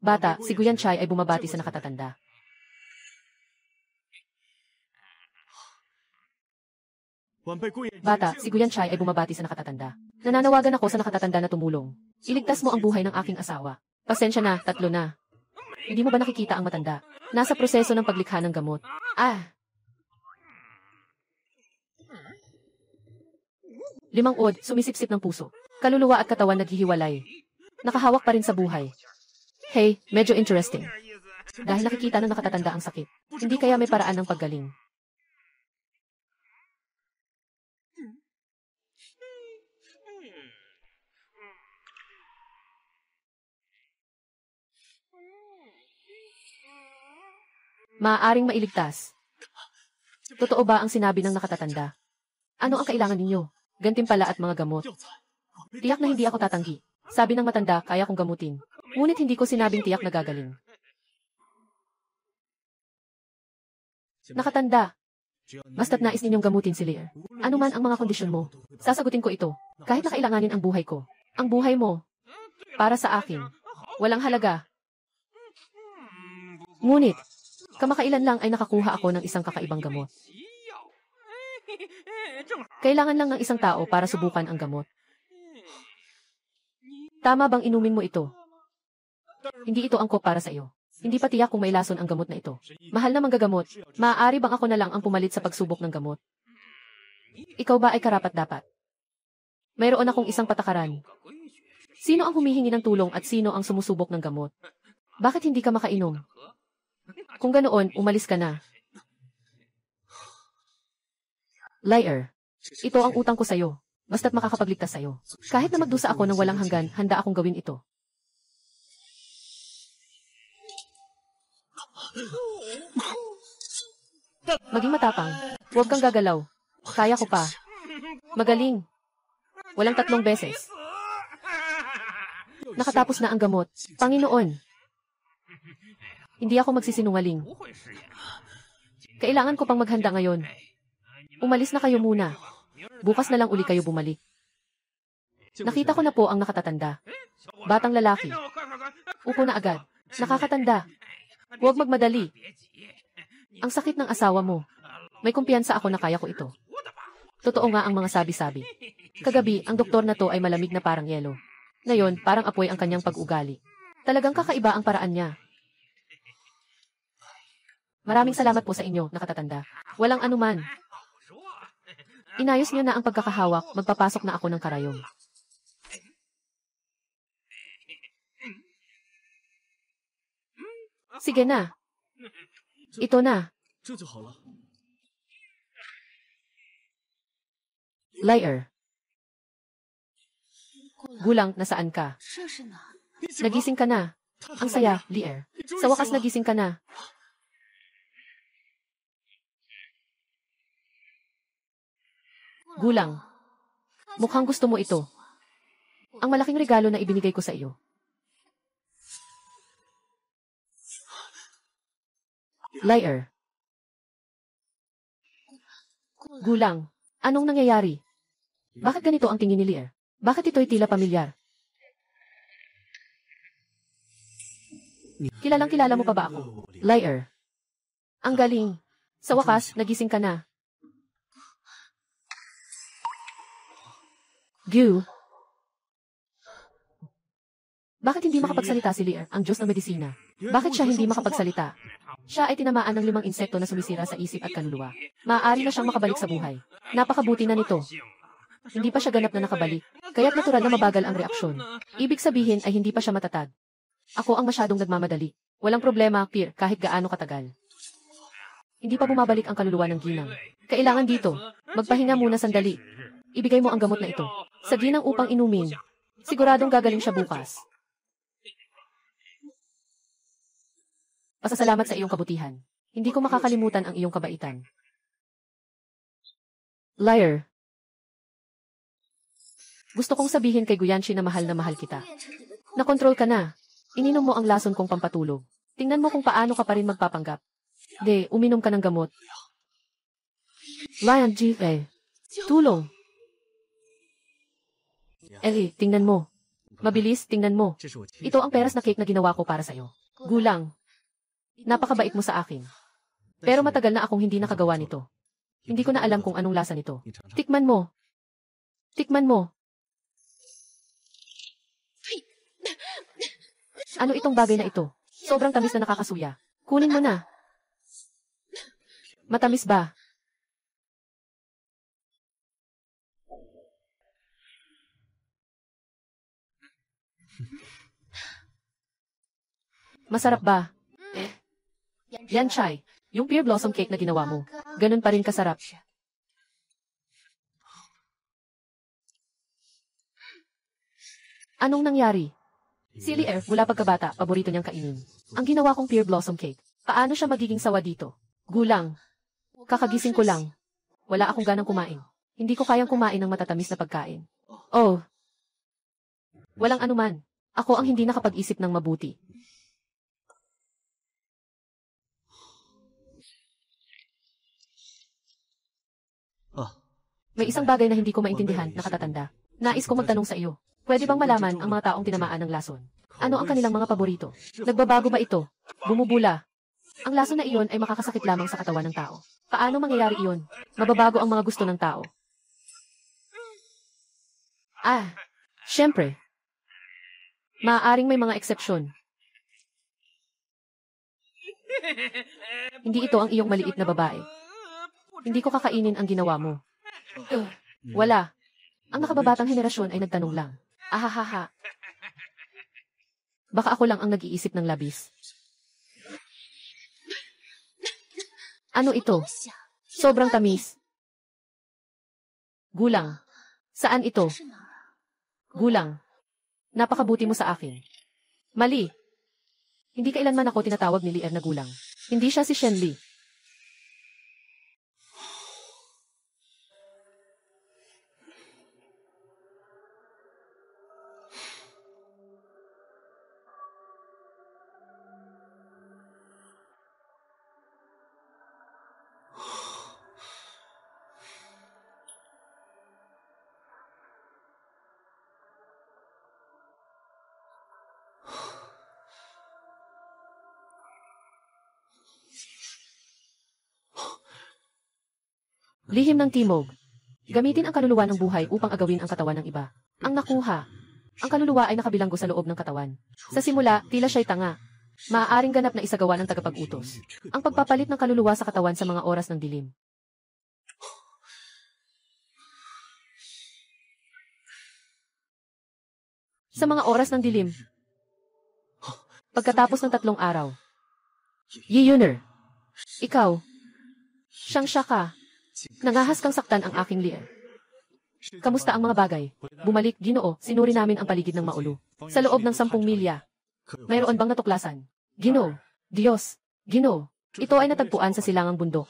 [SPEAKER 1] Bata, si Guyan Chai ay bumabati sa nakatatanda. Bata, si Guyan Chai ay bumabati sa nakatatanda. Nananawagan ako sa nakatatanda na tumulong. Iligtas mo ang buhay ng aking asawa. Pasensya na, 3 na. Hindi mo ba nakikita ang matanda? Nasa proseso ng paglikha ng gamot. Limang od, sumisipsip ng puso. Kaluluwa at katawan naghihiwalay. Nakahawak pa rin sa buhay. Hey, medyo interesting. Dahil nakikita ng nakatatanda ang sakit. Hindi kaya may paraan ng paggaling. Maaaring mailigtas. Totoo ba ang sinabi ng nakatatanda? Ano ang kailangan ninyo? Gantimpala at mga gamot. Tiyak na hindi ako tatanggi. Sabi ng matanda, kaya kong gamutin. Ngunit hindi ko sinabing tiyak na gagaling. Nakatanda. Basta't nais ninyong gamutin si Lear. Ano man ang mga kondisyon mo, sasagutin ko ito. Kahit na kailanganin ang buhay ko. Ang buhay mo. Para sa akin. Walang halaga. Ngunit, kamakailan lang ay nakakuha ako ng isang kakaibang gamot. Kailangan lang ng isang tao para subukan ang gamot. Tama bang inumin mo ito? Hindi ito angkop para sa iyo. Hindi pa tiyak kung may lason ang gamot na ito. Mahal na manggagamot, maaari bang ako na lang ang pumalit sa pagsubok ng gamot? Ikaw ba ay karapat-dapat? Mayroon akong isang patakaran. Sino ang humihingi ng tulong at sino ang sumusubok ng gamot? Bakit hindi ka makainom? Kung ganoon, umalis ka na. Liar. Ito ang utang ko sa'yo. Basta't makakapagligtas sa'yo. Kahit na magdusa ako ng walang hanggan, handa akong gawin ito. Maging matapang. Huwag kang gagalaw. Kaya ko pa. Magaling. Walang 3 beses. Nakatapos na ang gamot. Panginoon. Hindi ako magsisinungaling. Kailangan ko pang maghanda ngayon. Umalis na kayo muna. Bukas na lang uli kayo bumalik. Nakita ko na po ang nakatatanda. Batang lalaki. Upo na agad. Nakakatanda. Huwag magmadali. Ang sakit ng asawa mo. May kumpiyansa ako na kaya ko ito. Totoo nga ang mga sabi-sabi. Kagabi, ang doktor na to ay malamig na parang yelo. Ngayon, parang apoy ang kanyang pag-ugali. Talagang kakaiba ang paraan niya. Maraming salamat po sa inyo, nakatatanda. Walang anuman. Inayos niyo na ang pagkakahawak, magpapasok na ako ng karayom. Sige na. Ito na. Liar. Gulang, nasaan ka? Nagising ka na. Ang saya, liar. Sa wakas nagising ka na. Gulang. Mukhang gusto mo ito. Ang malaking regalo na ibinigay ko sa iyo. Liar. Gulang. Anong nangyayari? Bakit ganito ang tingin ni Liar? Bakit ito'y tila pamilyar? Kilalang-kilala mo pa ba ako? Liar. Ang galing. Sa wakas, nagising ka na. Gu. Bakit hindi makapagsalita si Liar, ang Diyos ng medisina? Bakit siya hindi makapagsalita? Siya ay tinamaan ng 5 insekto na sumisira sa isip at kaluluwa. Maaari na siyang makabalik sa buhay. Napakabuti na nito. Hindi pa siya ganap na nakabalik. Kaya't natural na mabagal ang reaksyon. Ibig sabihin ay hindi pa siya matatag. Ako ang masyadong nagmamadali. Walang problema, Pierre, kahit gaano katagal. Hindi pa bumabalik ang kaluluwa ng ginang. Kailangan dito. Magpahinga muna sandali. Ibigay mo ang gamot na ito. Sa ginang upang inumin. Siguradong gagaling siya bukas. Pasasalamat sa iyong kabutihan. Hindi ko makakalimutan ang iyong kabaitan. Liar. Gusto kong sabihin kay Guyanchi na mahal kita. Nakontrol ka na. Ininom mo ang lason kong pampatulog. Tingnan mo kung paano ka pa rin magpapanggap. Uminom ka ng gamot. Lion G. Tulong. Ellie, tingnan mo. Mabilis, tingnan mo. Ito ang peras na cake na ginawa ko para sa'yo. Gulang. Napakabait mo sa akin. Pero matagal na akong hindi nakagawa nito. Hindi ko na alam kung anong lasa nito. Tikman mo. Tikman mo. Ano itong bagay na ito? Sobrang tamis na nakakasuya. Kunin mo na. Matamis ba? Masarap ba? Yan, Chai. Yung pear blossom cake na ginawa mo. Ganun pa rin kasarap. Anong nangyari? Si Lier, mula pagkabata, paborito niyang kainin. Ang ginawa kong pear blossom cake. Paano siya magiging sawa dito? Gulang. Kakagising ko lang. Wala akong ganang kumain. Hindi ko kayang kumain ng matatamis na pagkain. Oh. Walang anuman. Ako ang hindi nakapag-isip ng mabuti. May isang bagay na hindi ko maintindihan, nakatatanda. Nais ko magtanong sa iyo. Pwede bang malaman ang mga taong tinamaan ng lason? Ano ang kanilang mga paborito? Nagbabago ba ito? Bumubula. Ang lason na iyon ay makakasakit lamang sa katawan ng tao. Paano mangyayari iyon? Mababago ang mga gusto ng tao. Siyempre. Maaaring may mga eksepsyon. Hindi ito ang iyong maliit na babae. Hindi ko kakainin ang ginawa mo. Wala. Ang nakababatang henerasyon ay nagtanong lang. Ahahaha. Baka ako lang ang nag-iisip ng labis. Ano ito? Sobrang tamis. Gulang. Saan ito? Gulang. Napakabuti mo sa akin. Mali. Hindi kailanman ako tinatawag ni Lier na gulang. Hindi siya si Shenli. Lihim ng timog. Gamitin ang kaluluwa ng buhay upang agawin ang katawan ng iba. Ang nakuha. Ang kaluluwa ay nakabilanggo sa loob ng katawan. Sa simula, tila siya'y tanga. Maaaring ganap na isagawa ng tagapag-utos. Ang pagpapalit ng kaluluwa sa katawan sa mga oras ng dilim. Sa mga oras ng dilim. Pagkatapos ng 3 araw. Yi Yuner. Ikaw. Siyang siya ka. Nangahas kang saktan ang aking Lier. Kamusta ang mga bagay? Bumalik, Ginoo, sinuri namin ang paligid ng Maulo. Sa loob ng 10 milya. Mayroon bang natuklasan? Ginoo, Diyos, Ginoo, ito ay natagpuan sa silangang bundok.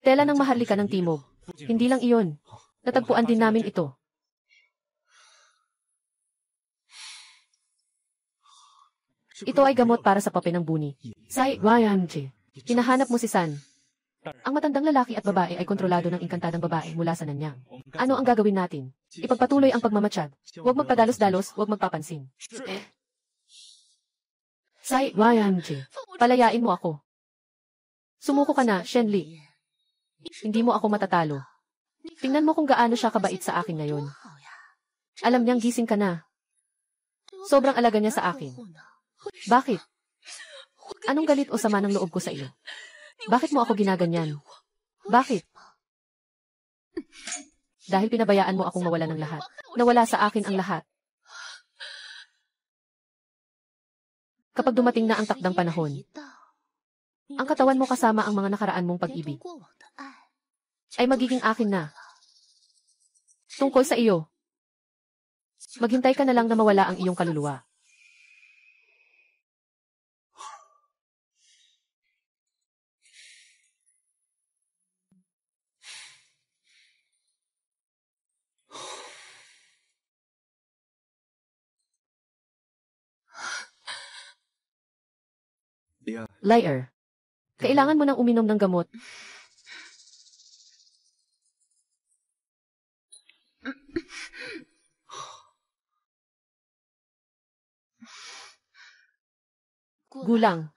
[SPEAKER 1] Tela ng maharlika ng timog. Hindi lang iyon. Natagpuan din namin ito. Ito ay gamot para sa pape ng buni. Sai Guayanche. Hinahanap mo si San. Ang matandang lalaki at babae ay kontrolado ng inkantadang babae mula sa nanyang. Ano ang gagawin natin? Ipagpatuloy ang pagmamatsyag. Huwag magpadalos-dalos, huwag magpapansin. Sai Guayanche. Palayain mo ako. Sumuko ka na, Shenli. Hindi mo ako matatalo. Tingnan mo kung gaano siya kabait sa akin ngayon. Alam niyang gising ka na. Sobrang alaga niya sa akin. Bakit? Anong galit o sama ng loob ko sa iyo? Bakit mo ako ginaganyan? Bakit? Dahil pinabayaan mo akong mawala ng lahat. Nawala sa akin ang lahat. Kapag dumating na ang takdang panahon, ang katawan mo kasama ang mga nakaraan mong pag-ibig ay magiging akin na. Tungkol sa iyo, maghintay ka na lang na mawala ang iyong kaluluwa. Liar. Kailangan mo nang uminom ng gamot. Gulang.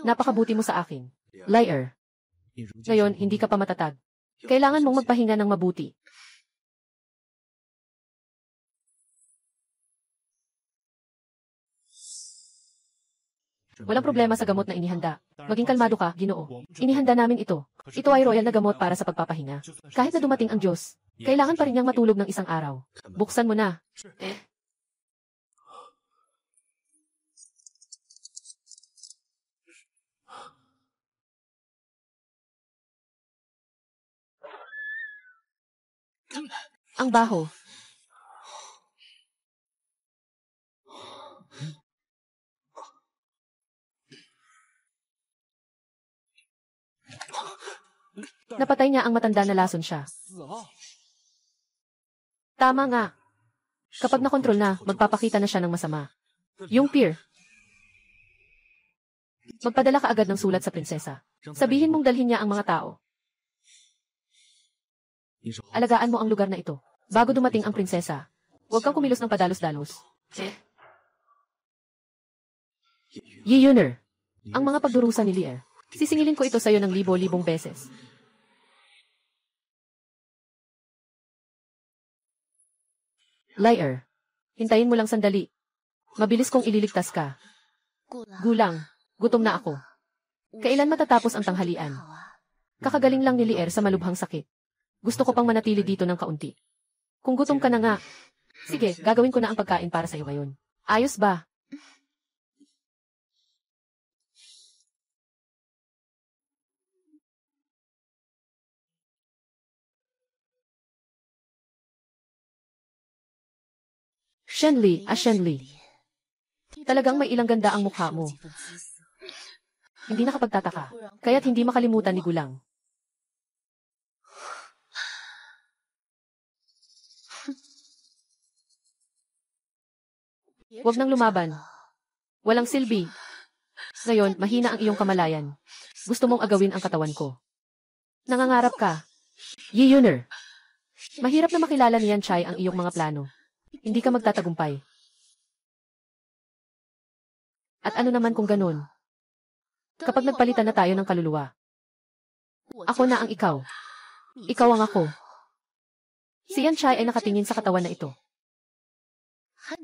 [SPEAKER 1] Napakabuti mo sa akin. Liar. Ngayon, hindi ka pa matatag. Kailangan mong magpahinga ng mabuti. Walang problema sa gamot na inihanda. Maging kalmado ka, Ginoo. Inihanda namin ito. Ito ay royal na gamot para sa pagpapahinga. Kahit na dumating ang Diyos, kailangan pa rin niyang matulog ng isang araw. Buksan mo na. Ang baho. Napatay niya ang matanda na lason siya. Tama nga. Kapag nakontrol na, magpapakita na siya ng masama. Yung peer. Magpadala ka agad ng sulat sa prinsesa. Sabihin mong dalhin niya ang mga tao. Alagaan mo ang lugar na ito. Bago dumating ang prinsesa, huwag kang kumilos ng padalos-dalos. Yi Yuner, ang mga pagdurusa ni Lier. Sisingilin ko ito sa'yo ng libo-libong beses. Liar, hintayin mo lang sandali. Mabilis kong ililigtas ka. Gulang, gutom na ako. Kailan matatapos ang tanghalian? Kakagaling lang ni Lier sa malubhang sakit. Gusto ko pang manatili dito ng kaunti. Kung gutom ka na nga, sige, gagawin ko na ang pagkain para sa'yo ngayon. Ayos ba? Shenli, Shenli. Talagang may ilang ganda ang mukha mo. Hindi nakapagtataka, kaya't hindi makalimutan ni Gulang. Huwag nang lumaban. Walang silbi. Ngayon, mahina ang iyong kamalayan. Gusto mong agawin ang katawan ko. Nangangarap ka. Yi Yuner. Mahirap na makilala ni Yan Chai ang iyong mga plano. Hindi ka magtatagumpay. At ano naman kung ganun? Kapag nagpalitan na tayo ng kaluluwa. Ako na ang ikaw. Ikaw ang ako. Si Yan Chai ay nakatingin sa katawan na ito.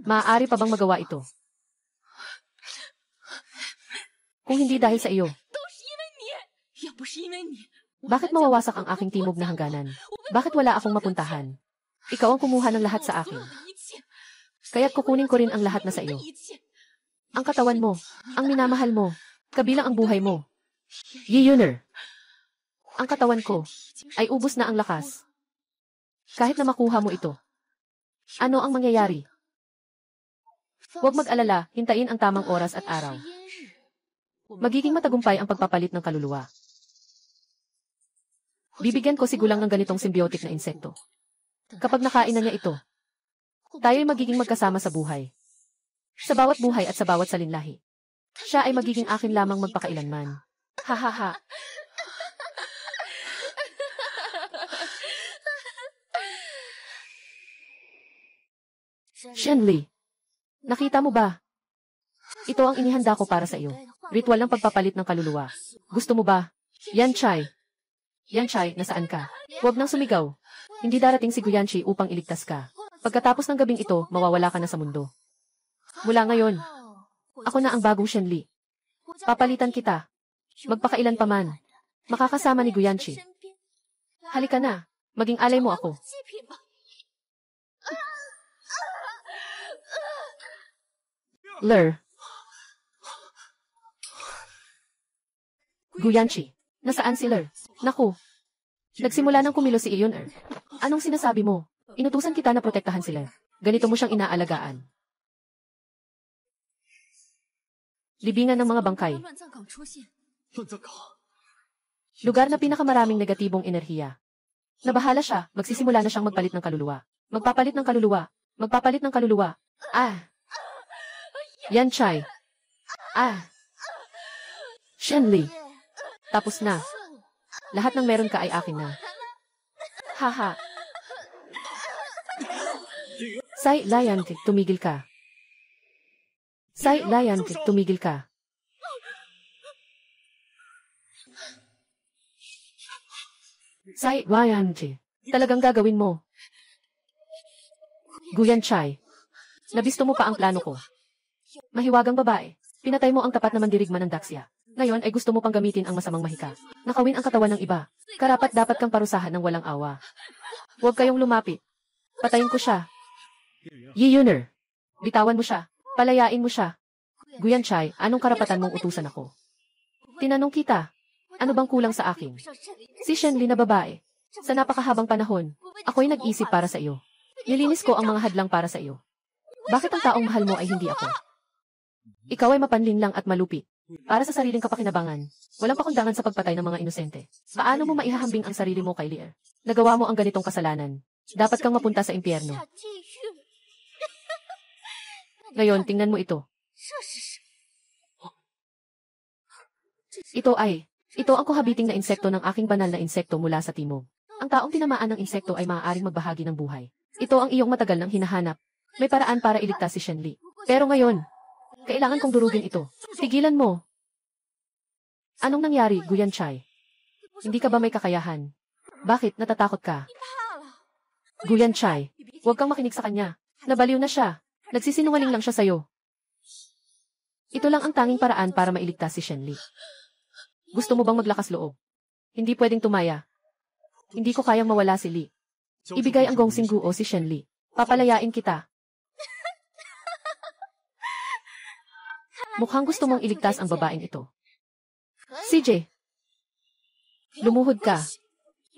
[SPEAKER 1] Maaari pa bang magawa ito? Kung hindi dahil sa iyo. Bakit mawawasak ang aking timog na hangganan? Bakit wala akong mapuntahan? Ikaw ang kumuha ng lahat sa akin. Kaya't kukunin ko rin ang lahat na sa iyo. Ang katawan mo, ang minamahal mo, kabilang ang buhay mo. Yi Yuner. Ang katawan ko ay ubos na ang lakas. Kahit na makuha mo ito. Ano ang mangyayari? Huwag mag-alala, hintayin ang tamang oras at araw. Magiging matagumpay ang pagpapalit ng kaluluwa. Bibigyan ko si Gulang ng ganitong symbiotic na insekto. Kapag nakain na niya ito, tayo'y magiging magkasama sa buhay. Sa bawat buhay at sa bawat salinlahi. Siya ay magiging akin lamang magpakailanman. Ha ha ha. Shenli. Nakita mo ba? Ito ang inihanda ko para sa iyo. Ritual ng pagpapalit ng kaluluwa. Gusto mo ba? Yan Chai. Yan Chai, nasaan ka? Huwag nang sumigaw. Hindi darating si Guyanchi upang iligtas ka. Pagkatapos ng gabing ito, mawawala ka na sa mundo. Mula ngayon, ako na ang bagong Shenli. Papalitan kita. Magpakailan pa man. Makakasama ni Guyanchi. Halika na. Maging alay mo ako. Ler. Guyanchi. Nasaan si Ler? Naku. Nagsimula nang kumilos si Yuner. Anong sinasabi mo? Inutusan kita na protektahan si Ler. Ganito mo siyang inaalagaan. Libingan ng mga bangkay. Lugar na pinakamaraming negatibong enerhiya. Nabahala siya, magsisimula na siyang magpalit ng kaluluwa. Magpapalit ng kaluluwa. Magpapalit ng kaluluwa. Yan Chai. Shenli. Tapos na. Lahat ng meron ka ay akin na. Haha. Sai Lian, tumigil ka. Sai Lian, tumigil ka. Sai Lian, talagang gagawin mo. Guyan Chai. Nabisto mo pa ang plano ko. Mahiwagang babae. Pinatay mo ang tapat na mandirigma ng Daxia. Ngayon ay gusto mo pang gamitin ang masamang mahika. Nakawin ang katawan ng iba. Karapat dapat kang parusahan ng walang awa. Huwag kayong lumapit. Patayin ko siya. Yi Yuner. Bitawan mo siya. Palayain mo siya. Guyan Chai, anong karapatan mong utusan ako? Tinanong kita. Ano bang kulang sa akin? Si Shenli na babae. Sa napakahabang panahon, ako'y nag-isip para sa iyo. Nilinis ko ang mga hadlang para sa iyo. Bakit ang taong mahal mo ay hindi ako? Ikaw ay mapanlinlang at malupit. Para sa sariling kapakinabangan, walang pakundangan sa pagpatay ng mga inosente. Paano mo maihahambing ang sarili mo kay Lier? Nagawa mo ang ganitong kasalanan. Dapat kang mapunta sa impyerno. Ngayon, tingnan mo ito. Ito ang kuhabiting na insekto ng aking banal na insekto mula sa timog. Ang taong tinamaan ng insekto ay maaaring magbahagi ng buhay. Ito ang iyong matagal nang hinahanap. May paraan para iligtas si Shenli. Pero ngayon, kailangan kong durugin ito. Tigilan mo. Anong nangyari, Guyan Chai? Hindi ka ba may kakayahan? Bakit natatakot ka? Guyan Chai, huwag kang makinig sa kanya. Nabaliw na siya. Nagsisinungaling lang siya sa'yo. Ito lang ang tanging paraan para mailigtas si Shenli. Gusto mo bang maglakas loob? Hindi pwedeng tumaya. Hindi ko kayang mawala si Li. Ibigay ang Gongsing Guo si Shenli. Papalayain kita. Mukhang gusto mong iligtas ang babaeng ito. CJ, lumuhod ka.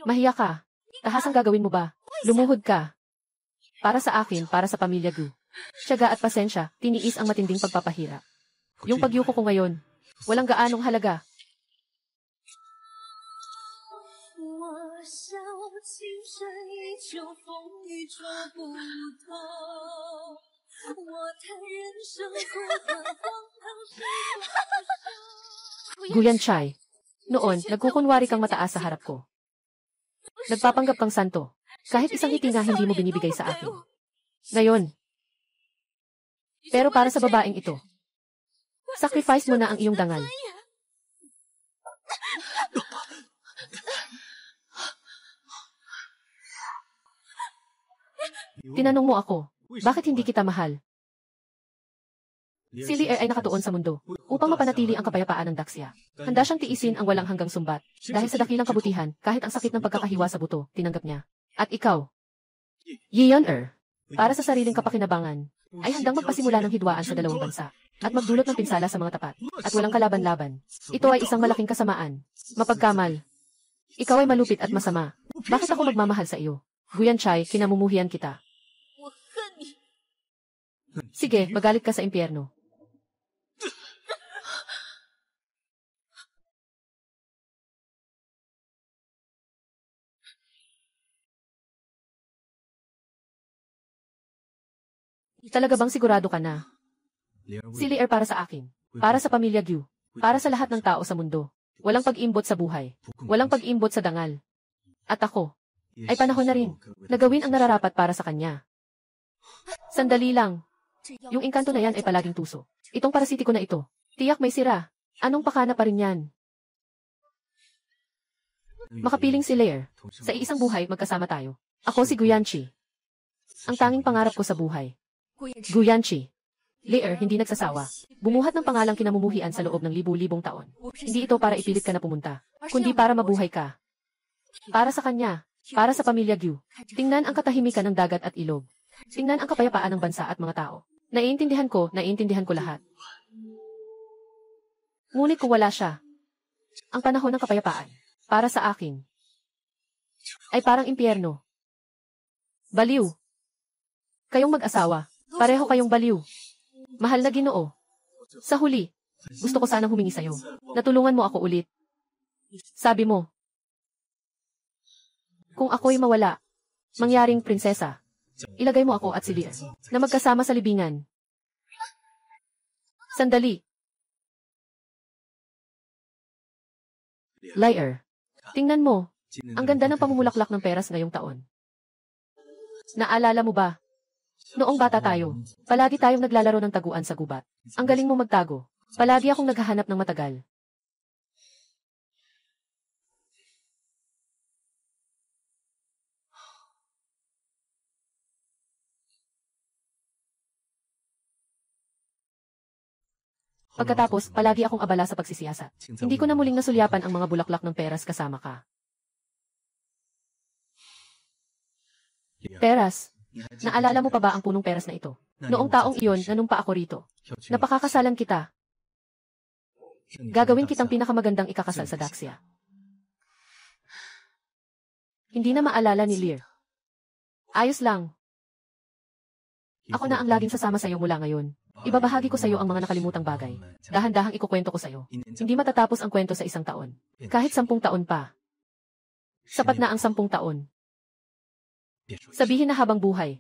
[SPEAKER 1] Mahiya ka. Tahas ang gagawin mo ba? Lumuhod ka. Para sa akin, para sa pamilya Gu. Tiyaga at pasensya, tiniis ang matinding pagpapahirap. Yung pagyuko ko ngayon, walang gaanong halaga. Guyan Chai, noon, nagkukunwari kang mataas sa harap ko. Nagpapanggap kang santo. Kahit isang ngiti nga hindi mo binibigay sa akin. Ngayon. Pero para sa babaeng ito, sacrifice mo na ang iyong dangal. Tinanong mo ako, bakit hindi kita mahal? Si Lier ay nakatuon sa mundo upang mapanatili ang kapayapaan ng Daxia. Handa siyang tiisin ang walang hanggang sumbat. Dahil sa dakilang kabutihan, kahit ang sakit ng pagkakahiwa sa buto, tinanggap niya. At ikaw, Yeon-er, para sa sariling kapakinabangan, ay handang magpasimula ng hidwaan sa dalawang bansa at magdulot ng pinsala sa mga tapat at walang kalaban-laban. Ito ay isang malaking kasamaan. Mapagkamal. Ikaw ay malupit at masama. Bakit ako magmamahal sa iyo? Guyan Chai, kinamumuhian kita. Sige, magalit ka sa impyerno. Talaga bang sigurado ka na? Si Lier para sa akin. Para sa pamilya Gu. Para sa lahat ng tao sa mundo. Walang pag-imbot sa buhay. Walang pag-imbot sa dangal. At ako, ay panahon na rin na gawin ang nararapat para sa kanya. Sandali lang. Yung engkanto na yan ay palaging tuso. Itong parasitiko na ito, tiyak may sira. Anong pakana pa rin yan? Makapiling si Lier. Sa iisang buhay, magkasama tayo. Ako si Guyanchi. Ang tanging pangarap ko sa buhay. Guyanchi. Lier, hindi nagsasawa. Bumuhat ng pangalang kinamumuhian sa loob ng libu-libong taon. Hindi ito para ipilit ka na pumunta, kundi para mabuhay ka. Para sa kanya. Para sa pamilya Gu. Tingnan ang katahimikan ng dagat at ilog. Tingnan ang kapayapaan ng bansa at mga tao. Naiintindihan ko lahat. Ngunit kung wala siya, ang panahon ng kapayapaan, para sa akin, ay parang impyerno. Baliw. Kayong mag-asawa, pareho kayong baliw. Mahal na Ginoo. Sa huli, gusto ko sanang humingi sa'yo. Natulungan mo ako ulit. Sabi mo, kung ako'y mawala, mangyaring prinsesa, ilagay mo ako at si Lier na magkasama sa libingan. Sandali. Lier, tingnan mo, ang ganda ng pamumulaklak ng peras ngayong taon. Naalala mo ba? Noong bata tayo, palagi tayong naglalaro ng taguan sa gubat. Ang galing mo magtago. Palagi akong naghahanap ng matagal. Pagkatapos, palagi akong abala sa pagsisiyasat. Hindi ko na muling nasulyapan ang mga bulaklak ng peras kasama ka. Peras. Naalala mo pa ba ang punong peras na ito? Noong taong iyon, nanumpa ako rito. Napakakasalan kita. Gagawin kitang pinakamagandang ikakasal sa Daxia. Hindi na maalala ni Lier. Ayos lang. Ako na ang laging sasama sa'yo mula ngayon. Ibabahagi ko sa'yo ang mga nakalimutang bagay. Dahan-dahang ikukwento ko sa'yo. Hindi matatapos ang kwento sa isang taon. Kahit 10 taon pa. Sapat na ang 10 taon. Sabihin na habang buhay.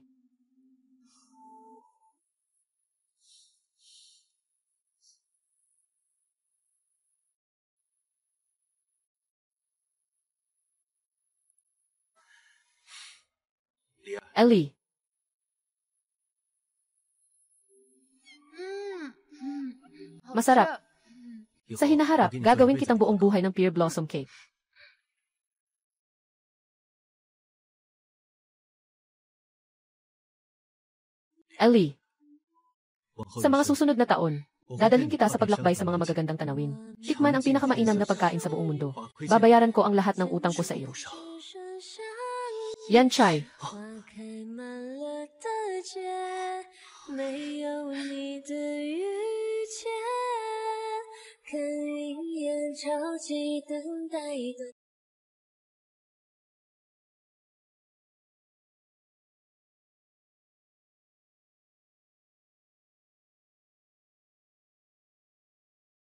[SPEAKER 1] Ellie. Masarap. Sa hinaharap, gagawin kitang buong buhay ng pear blossom cake. Ellie, sa mga susunod na taon, dadalhin kita sa paglakbay sa mga magagandang tanawin. Tikman ang pinakamainam na pagkain sa buong mundo. Babayaran ko ang lahat ng utang ko sa iyo. Yan, Chai.
[SPEAKER 2] 花开满了大街，没有你的遇见，看一眼潮起等待的。